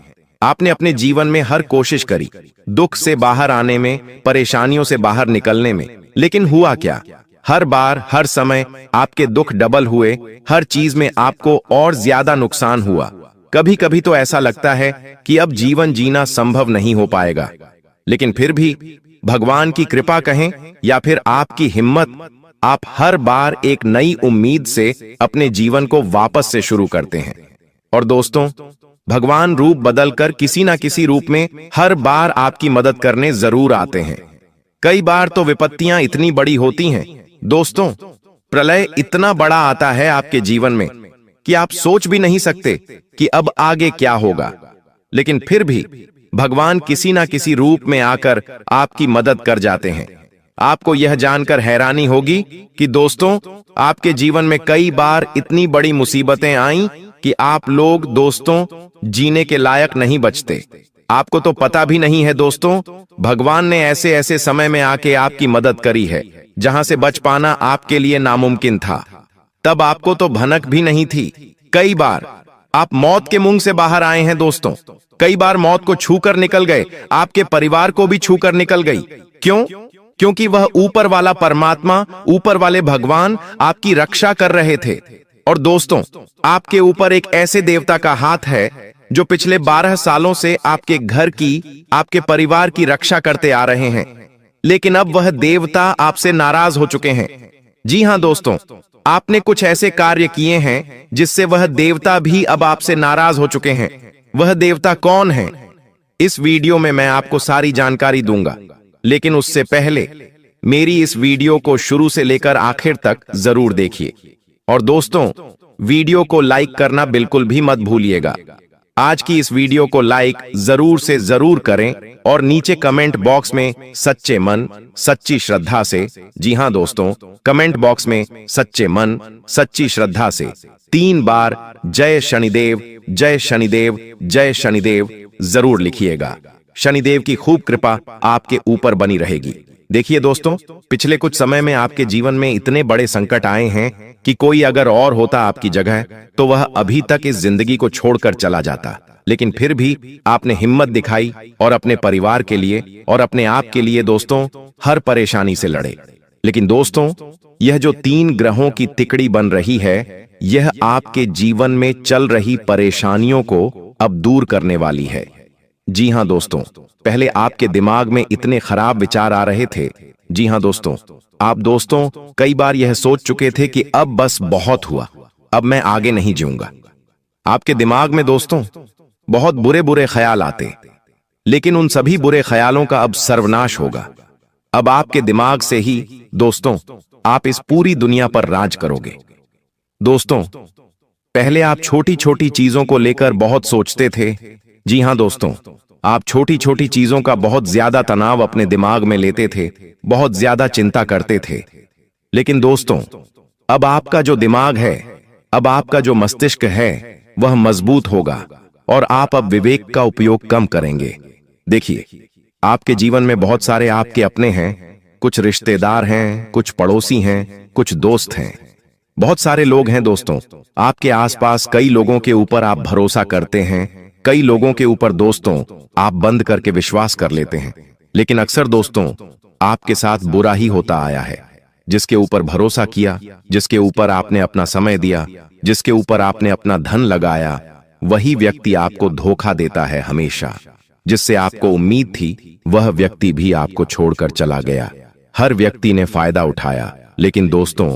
आपने अपने जीवन में हर कोशिश करी दुख से बाहर आने में, परेशानियों से बाहर निकलने में, लेकिन हुआ क्या? हर बार हर समय आपके दुख डबल हुए, हर चीज में आपको और ज्यादा नुकसान हुआ। कभी कभी तो ऐसा लगता है कि अब जीवन जीना संभव नहीं हो पाएगा, लेकिन फिर भी भगवान की कृपा कहें या फिर आपकी हिम्मत, आप हर बार एक नई उम्मीद से अपने जीवन को वापस से शुरू करते हैं। और दोस्तों भगवान रूप बदलकर किसी ना किसी रूप में हर बार आपकी मदद करने जरूर आते हैं। कई बार तो विपत्तियां इतनी बड़ी होती हैं दोस्तों, प्रलय इतना बड़ा आता है आपके जीवन में कि आप सोच भी नहीं सकते कि अब आगे क्या होगा, लेकिन फिर भी भगवान किसी ना किसी रूप में आकर आपकी मदद कर जाते हैं। आपको यह जानकर हैरानी होगी कि दोस्तों आपके जीवन में कई बार इतनी बड़ी मुसीबतें आईं कि आप लोग दोस्तों जीने के लायक नहीं बचते। आपको तो पता भी नहीं है दोस्तों, भगवान ने ऐसे ऐसे समय में आके आपकी मदद करी है जहां से बच पाना आपके लिए नामुमकिन था। तब आपको तो भनक भी नहीं थी। कई बार आप मौत के मुंह से बाहर आए हैं दोस्तों। कई बार मौत को छूकर निकल गए, आपके परिवार को भी छूकर निकल गई। क्यों? क्योंकि वह ऊपर वाला परमात्मा, ऊपर वाले भगवान आपकी रक्षा कर रहे थे। और दोस्तों आपके ऊपर एक ऐसे देवता का हाथ है जो पिछले 12 सालों से आपके घर की, आपके परिवार की रक्षा करते आ रहे हैं, लेकिन अब वह देवता आपसे नाराज हो चुके हैं। जी हां दोस्तों, आपने कुछ ऐसे कार्य किए हैं जिससे वह देवता भी अब आपसे नाराज हो चुके हैं। वह देवता कौन है? इस वीडियो में मैं आपको सारी जानकारी दूंगा, लेकिन उससे पहले मेरी इस वीडियो को शुरू से लेकर आखिर तक जरूर देखिए। और दोस्तों वीडियो को लाइक करना बिल्कुल भी मत भूलिएगा। आज की इस वीडियो को लाइक जरूर से जरूर करें और नीचे कमेंट बॉक्स में सच्चे मन, सच्ची श्रद्धा से, जी हां दोस्तों, कमेंट बॉक्स में सच्चे मन, सच्ची श्रद्धा से 3 बार जय शनिदेव, जय शनिदेव, जय शनिदेव जरूर लिखिएगा। शनिदेव की खूब कृपा आपके ऊपर बनी रहेगी। देखिए दोस्तों, पिछले कुछ समय में आपके जीवन में इतने बड़े संकट आए हैं कि कोई अगर और होता आपकी जगह तो वह अभी तक इस जिंदगी को छोड़कर चला जाता, लेकिन फिर भी आपने हिम्मत दिखाई और अपने परिवार के लिए और अपने आप के लिए दोस्तों हर परेशानी से लड़े। लेकिन दोस्तों यह जो 3 ग्रहों की तिकड़ी बन रही है, यह आपके जीवन में चल रही परेशानियों को अब दूर करने वाली है। जी हां दोस्तों, पहले आपके दिमाग में इतने खराब विचार आ रहे थे। जी हां दोस्तों, आप दोस्तों कई बार यह सोच चुके थे कि अब बस बहुत हुआ, अब मैं आगे नहीं जीऊंगा। आपके दिमाग में दोस्तों बहुत बुरे बुरे ख्याल आते, लेकिन उन सभी बुरे ख्यालों का अब सर्वनाश होगा। अब आपके दिमाग से ही दोस्तों आप इस पूरी दुनिया पर राज करोगे। दोस्तों पहले आप छोटी छोटी चीजों को लेकर बहुत सोचते थे। जी हां दोस्तों, आप छोटी छोटी चीजों का बहुत ज्यादा तनाव अपने दिमाग में लेते थे, बहुत ज्यादा चिंता करते थे। लेकिन दोस्तों अब आपका जो दिमाग है, अब आपका जो मस्तिष्क है वह मजबूत होगा और आप अब विवेक का उपयोग कम करेंगे। देखिए, आपके जीवन में बहुत सारे आपके अपने हैं, कुछ रिश्तेदार हैं, कुछ पड़ोसी हैं, कुछ दोस्त हैं, बहुत सारे लोग हैं दोस्तों। आपके आसपास कई लोगों के ऊपर आप भरोसा करते हैं, कई लोगों के ऊपर दोस्तों आप बंद करके विश्वास कर लेते हैं, लेकिन अक्सर दोस्तों आपके साथ बुरा ही होता आया है। जिसके ऊपर भरोसा किया, जिसके ऊपर आपने अपना समय दिया, जिसके ऊपर आपने अपना धन लगाया, वही व्यक्ति आपको धोखा देता है हमेशा। जिससे आपको उम्मीद थी वह व्यक्ति भी आपको छोड़कर चला गया। हर व्यक्ति ने फायदा उठाया, लेकिन दोस्तों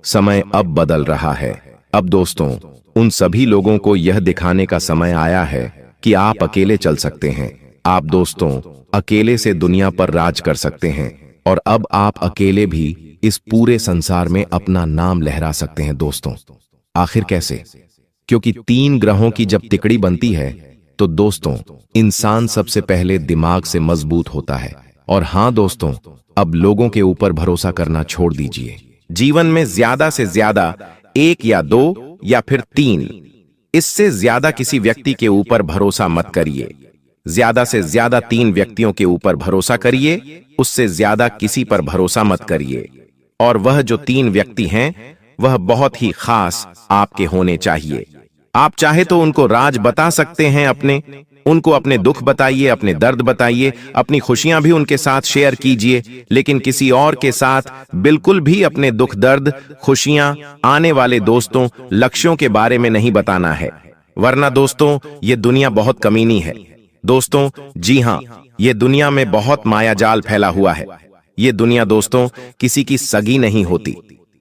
समय अब बदल रहा है। अब दोस्तों, उन सभी लोगों को यह दिखाने का समय आया है कि आप अकेले चल सकते हैं। आप दोस्तों अकेले से दुनिया पर राज कर सकते हैं और अब आप अकेले भी इस पूरे संसार में अपना नाम लहरा सकते हैं दोस्तों। आखिर कैसे? क्योंकि 3 ग्रहों की जब तिकड़ी बनती है तो दोस्तों इंसान सबसे पहले दिमाग से मजबूत होता है। और हां दोस्तों, अब लोगों के ऊपर भरोसा करना छोड़ दीजिए। जीवन में ज्यादा से ज्यादा 1 या 2 या फिर 3, इससे ज्यादा किसी व्यक्ति के ऊपर भरोसा मत करिए। ज्यादा से ज्यादा 3 व्यक्तियों के ऊपर भरोसा करिए, उससे ज्यादा किसी पर भरोसा मत करिए। और वह जो 3 व्यक्ति हैं वह बहुत ही खास आपके होने चाहिए। आप चाहे तो उनको राज बता सकते हैं उनको अपने दुख बताइए, अपने दर्द बताइए, अपनी खुशियां भी उनके साथ शेयर कीजिए, लेकिन किसी और के साथ बिल्कुल भी अपने दुख दर्द, खुशियां, आने वाले दोस्तों, लक्ष्यों के बारे में नहीं बताना है। वरना दोस्तों ये दुनिया बहुत कमीनी है। दोस्तों जी हां, ये दुनिया में बहुत मायाजाल फैला हुआ है। ये दुनिया दोस्तों किसी की सगी नहीं होती।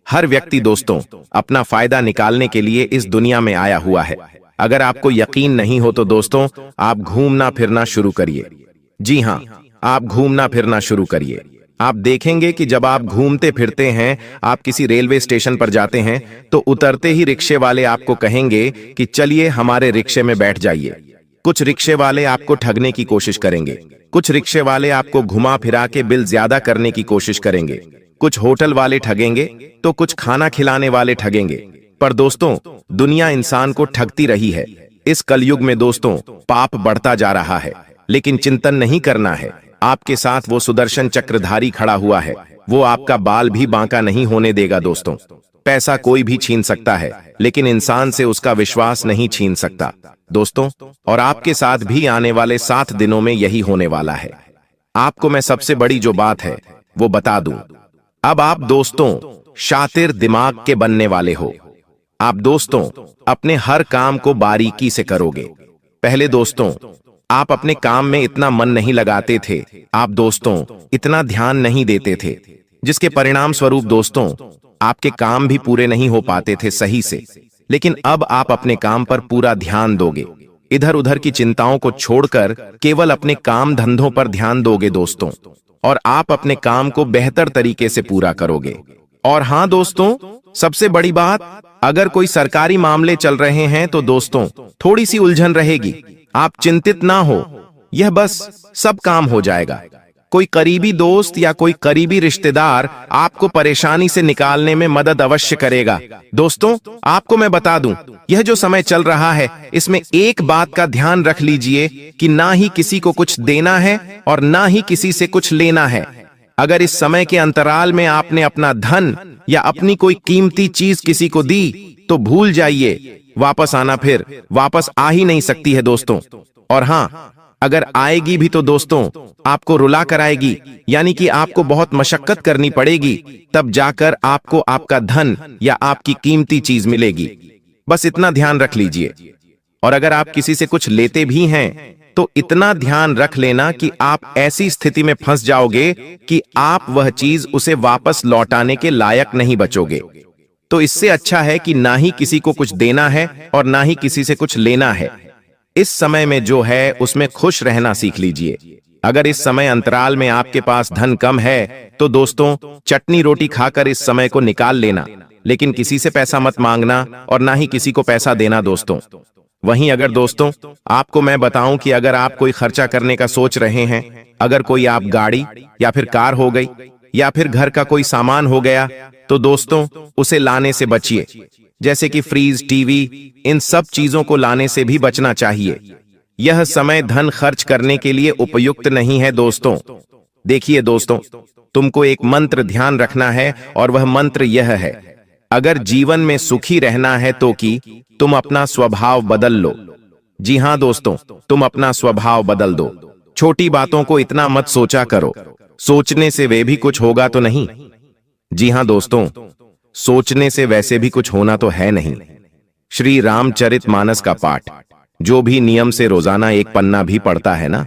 हर व्यक्ति दोस्तों अपना फायदा निकालने के लिए इस दुनिया में आया हुआ है। अगर आपको यकीन नहीं हो तो दोस्तों आप घूमना फिरना शुरू करिए। जी हां, आप घूमना फिरना शुरू करिए। आप देखेंगे कि जब आप घूमते फिरते हैं, आप किसी रेलवे स्टेशन पर जाते हैं तो उतरते ही रिक्शे वाले आपको कहेंगे कि चलिए हमारे रिक्शे में बैठ जाइए। कुछ रिक्शे वाले आपको ठगने की कोशिश करेंगे, कुछ रिक्शे वाले आपको घुमा फिरा के बिल ज्यादा करने की कोशिश करेंगे, कुछ होटल वाले ठगेंगे तो कुछ खाना खिलाने वाले ठगेंगे। पर दोस्तों दुनिया इंसान को ठगती रही है। इस कलयुग में दोस्तों पाप बढ़ता जा रहा है, लेकिन चिंतन नहीं करना है। आपके साथ वो सुदर्शन चक्रधारी खड़ा हुआ है, वो आपका बाल भी बांका नहीं होने देगा दोस्तों। पैसा कोई भी छीन सकता है, लेकिन इंसान से उसका विश्वास नहीं छीन सकता दोस्तों। और आपके साथ भी आने वाले 7 दिनों में यही होने वाला है। आपको मैं सबसे बड़ी जो बात है वो बता दूं। अब आप दोस्तों शातिर दिमाग के बनने वाले हो। आप दोस्तों अपने हर काम को बारीकी से करोगे। पहले दोस्तों आप अपने काम में इतना मन नहीं लगाते थे, आप दोस्तों इतना ध्यान नहीं देते थे, जिसके परिणाम स्वरूप दोस्तों आपके काम भी पूरे नहीं हो पाते थे सही से। लेकिन अब आप अपने काम पर पूरा ध्यान दोगे, इधर उधर की चिंताओं को छोड़कर केवल अपने काम धंधों पर ध्यान दोगे दोस्तों, और आप अपने काम को बेहतर तरीके से पूरा करोगे। और हां दोस्तों, सबसे बड़ी बात, अगर कोई सरकारी मामले चल रहे हैं तो दोस्तों थोड़ी सी उलझन रहेगी। आप चिंतित ना हो, यह बस सब काम हो जाएगा। कोई करीबी दोस्त या कोई करीबी रिश्तेदार आपको परेशानी से निकालने में मदद अवश्य करेगा। दोस्तों आपको मैं बता दूं, यह जो समय चल रहा है इसमें एक बात का ध्यान रख लीजिए कि ना ही किसी को कुछ देना है और ना ही किसी से कुछ लेना है। अगर इस समय के अंतराल में आपने अपना धन या अपनी कोई कीमती चीज किसी को दी तो भूल जाइए, वापस आना फिर वापस आ ही नहीं सकती है दोस्तों। और हां, अगर आएगी भी तो दोस्तों आपको रुला कर आएगी, यानी कि आपको बहुत मशक्कत करनी पड़ेगी, तब जाकर आपको आपका धन या आपकी कीमती चीज मिलेगी। बस इतना ध्यान रख लीजिए। और अगर आप किसी से कुछ लेते भी हैं तो इतना ध्यान रख लेना कि आप ऐसी स्थिति में फंस जाओगे कि आप वह चीज उसे वापस लौटाने के लायक नहीं बचोगे। तो इससे अच्छा है कि ना ही किसी को कुछ देना है और ना ही किसी से कुछ लेना है। इस समय में जो है उसमें खुश रहना सीख लीजिए। अगर इस समय अंतराल में आपके पास धन कम है तो दोस्तों चटनी रोटी खाकर इस समय को निकाल लेना, लेकिन किसी से पैसा मत मांगना और ना ही किसी को पैसा देना दोस्तों। वहीं अगर दोस्तों आपको मैं बताऊं कि अगर आप कोई खर्चा करने का सोच रहे हैं, अगर कोई आप गाड़ी या फिर कार हो गई या फिर घर का कोई सामान हो गया, तो दोस्तों उसे लाने से बचिए। जैसे कि फ्रीज, टीवी, इन सब चीजों को लाने से भी बचना चाहिए। यह समय धन खर्च करने के लिए उपयुक्त नहीं है दोस्तों। देखिए दोस्तों, तुमको एक मंत्र ध्यान रखना है और वह मंत्र यह है, अगर जीवन में सुखी रहना है तो कि तुम अपना स्वभाव बदल लो। जी हां दोस्तों, तुम अपना स्वभाव बदल दो। छोटी बातों को इतना मत सोचा करो, सोचने से वे भी कुछ होगा तो नहीं। जी हां दोस्तों, सोचने से वैसे भी कुछ होना तो है नहीं। श्री रामचरितमानस का पाठ जो भी नियम से रोजाना एक पन्ना भी पढ़ता है ना,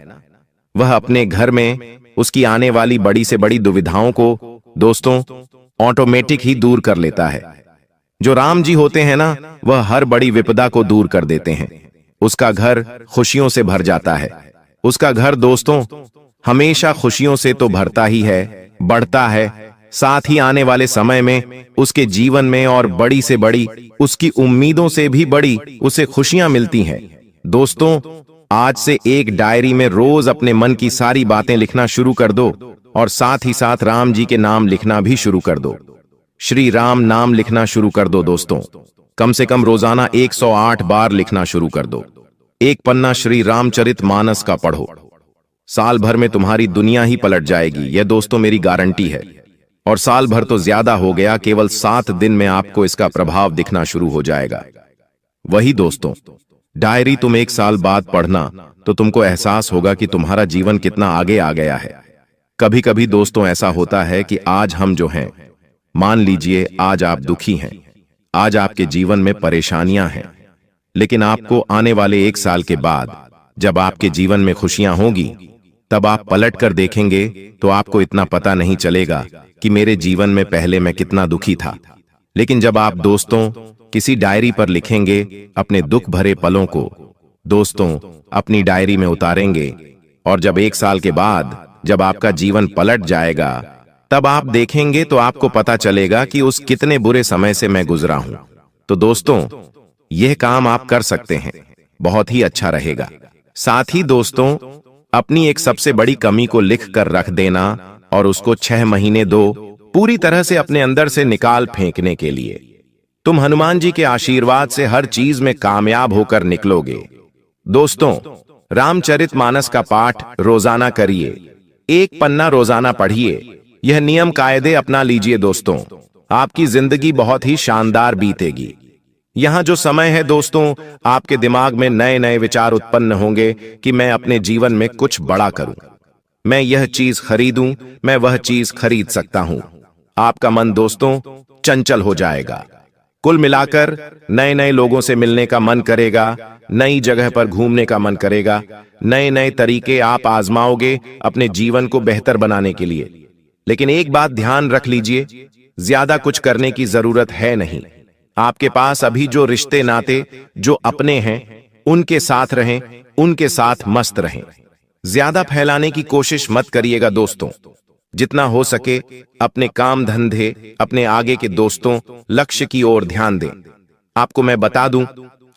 वह अपने घर में उसकी आने वाली बड़ी से बड़ी दुविधाओं को दोस्तों ऑटोमेटिक ही दूर कर लेता है। जो राम जी होते हैं ना, वह हर बड़ी विपदा को दूर कर देते हैं। उसका घर खुशियों से भर जाता है। उसका घर दोस्तों हमेशा खुशियों से तो भरता ही है, बढ़ता है। साथ ही आने वाले समय में उसके जीवन में और बड़ी से बड़ी उसकी उम्मीदों से भी बड़ी उसे खुशियां मिलती हैं। दोस्तों, आज से एक डायरी में रोज अपने मन की सारी बातें लिखना शुरू कर दो और साथ ही साथ राम जी के नाम लिखना भी शुरू कर दो। श्री राम नाम लिखना शुरू कर दो दोस्तों। कम से कम रोजाना 108 बार लिखना शुरू कर दो। एक पन्ना श्री रामचरित मानस का पढ़ो। साल भर में तुम्हारी दुनिया ही पलट जाएगी, यह दोस्तों मेरी गारंटी है। और साल भर तो ज्यादा हो गया, केवल 7 दिन में आपको इसका प्रभाव दिखना शुरू हो जाएगा। वही दोस्तों, डायरी तुम 1 साल बाद पढ़ना तो तुमको एहसास होगा कि तुम्हारा जीवन कितना आगे आ गया है। कभी कभी दोस्तों ऐसा होता है कि आज हम जो हैं, मान लीजिए आज आप दुखी हैं, आज आपके जीवन में परेशानियां हैं, लेकिन आपको आने वाले 1 साल के बाद जब आपके जीवन में खुशियां होगी, तब आप पलट कर देखेंगे तो आपको इतना पता नहीं चलेगा कि मेरे जीवन में पहले मैं कितना दुखी था। लेकिन जब आप दोस्तों किसी डायरी पर लिखेंगे अपने दुख भरे पलों को, दोस्तों अपनी डायरी में उतारेंगे, और जब 1 साल के बाद जब आपका जीवन पलट जाएगा, तब आप देखेंगे तो आपको पता चलेगा कि उस कितने बुरे समय से मैं गुजरा हूं। तो दोस्तों, यह काम आप कर सकते हैं, बहुत ही अच्छा रहेगा। साथ ही दोस्तों, अपनी एक सबसे बड़ी कमी को लिख कर रख देना और उसको 6 महीने दो पूरी तरह से अपने अंदर से निकाल फेंकने के लिए। तुम हनुमान जी के आशीर्वाद से हर चीज में कामयाब होकर निकलोगे। दोस्तों, रामचरित मानस का पाठ रोजाना करिए, 1 पन्ना रोजाना पढ़िए। यह नियम कायदे अपना लीजिए दोस्तों, आपकी जिंदगी बहुत ही शानदार बीतेगी। यहां जो समय है दोस्तों, आपके दिमाग में नए नए विचार उत्पन्न होंगे कि मैं अपने जीवन में कुछ बड़ा करूं, मैं यह चीज खरीदूं, मैं वह चीज खरीद सकता हूं। आपका मन दोस्तों चंचल हो जाएगा। कुल मिलाकर नए नए लोगों से मिलने का मन करेगा, नई जगह पर घूमने का मन करेगा, नए नए तरीके आप आजमाओगे अपने जीवन को बेहतर बनाने के लिए। लेकिन एक बात ध्यान रख लीजिए, ज्यादा कुछ करने की जरूरत है नहीं। आपके पास अभी जो रिश्ते नाते जो अपने हैं, उनके साथ रहें, उनके साथ मस्त रहें। ज्यादा फैलाने की कोशिश मत करिएगा दोस्तों। जितना हो सके अपने काम धंधे, अपने आगे के दोस्तों, लक्ष्य की ओर ध्यान दें। आपको मैं बता दूं,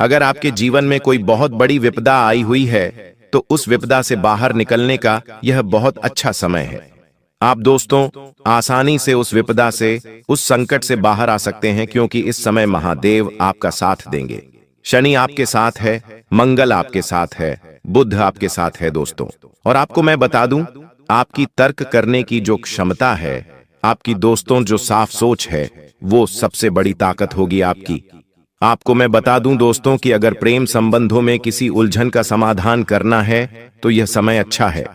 अगर आपके जीवन में कोई बहुत बड़ी विपदा आई हुई है तो उस विपदा से बाहर निकलने का यह बहुत अच्छा समय है। आप दोस्तों आसानी से उस विपदा से, उस संकट से बाहर आ सकते हैं, क्योंकि इस समय महादेव आपका साथ देंगे। शनि आपके साथ है, मंगल आपके साथ है, बुध आपके साथ है दोस्तों। और आपको मैं बता दूं, आपकी तर्क करने की जो क्षमता है, आपकी दोस्तों जो साफ सोच है, वो सबसे बड़ी ताकत होगी आपकी। आपको मैं बता दूं दोस्तों कि अगर प्रेम संबंधों में किसी उलझन का समाधान करना है तो यह समय अच्छा है।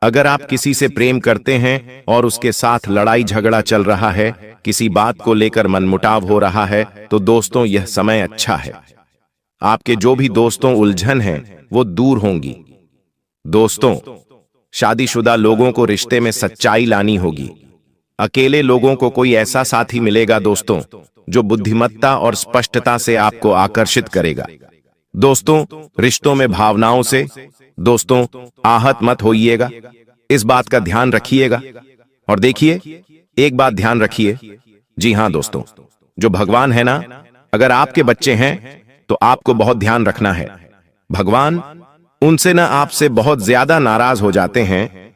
अगर आप किसी से प्रेम करते हैं और उसके साथ लड़ाई झगड़ा चल रहा है, किसी बात को लेकर मनमुटाव हो रहा है, तो दोस्तों यह समय अच्छा है। आपके जो भी दोस्तों उलझन हैं वो दूर होंगी। दोस्तों, शादीशुदा लोगों को रिश्ते में सच्चाई लानी होगी। अकेले लोगों को कोई ऐसा साथी मिलेगा दोस्तों जो बुद्धिमत्ता और स्पष्टता से आपको आकर्षित करेगा। दोस्तों, रिश्तों में भावनाओं से दोस्तों आहत मत होइएगा, इस बात का ध्यान रखिएगा। और देखिए, एक बात ध्यान रखिए, जी हां दोस्तों, जो भगवान है ना, अगर आपके बच्चे हैं तो आपको बहुत ध्यान रखना है। भगवान उनसे ना आपसे बहुत ज्यादा नाराज हो जाते हैं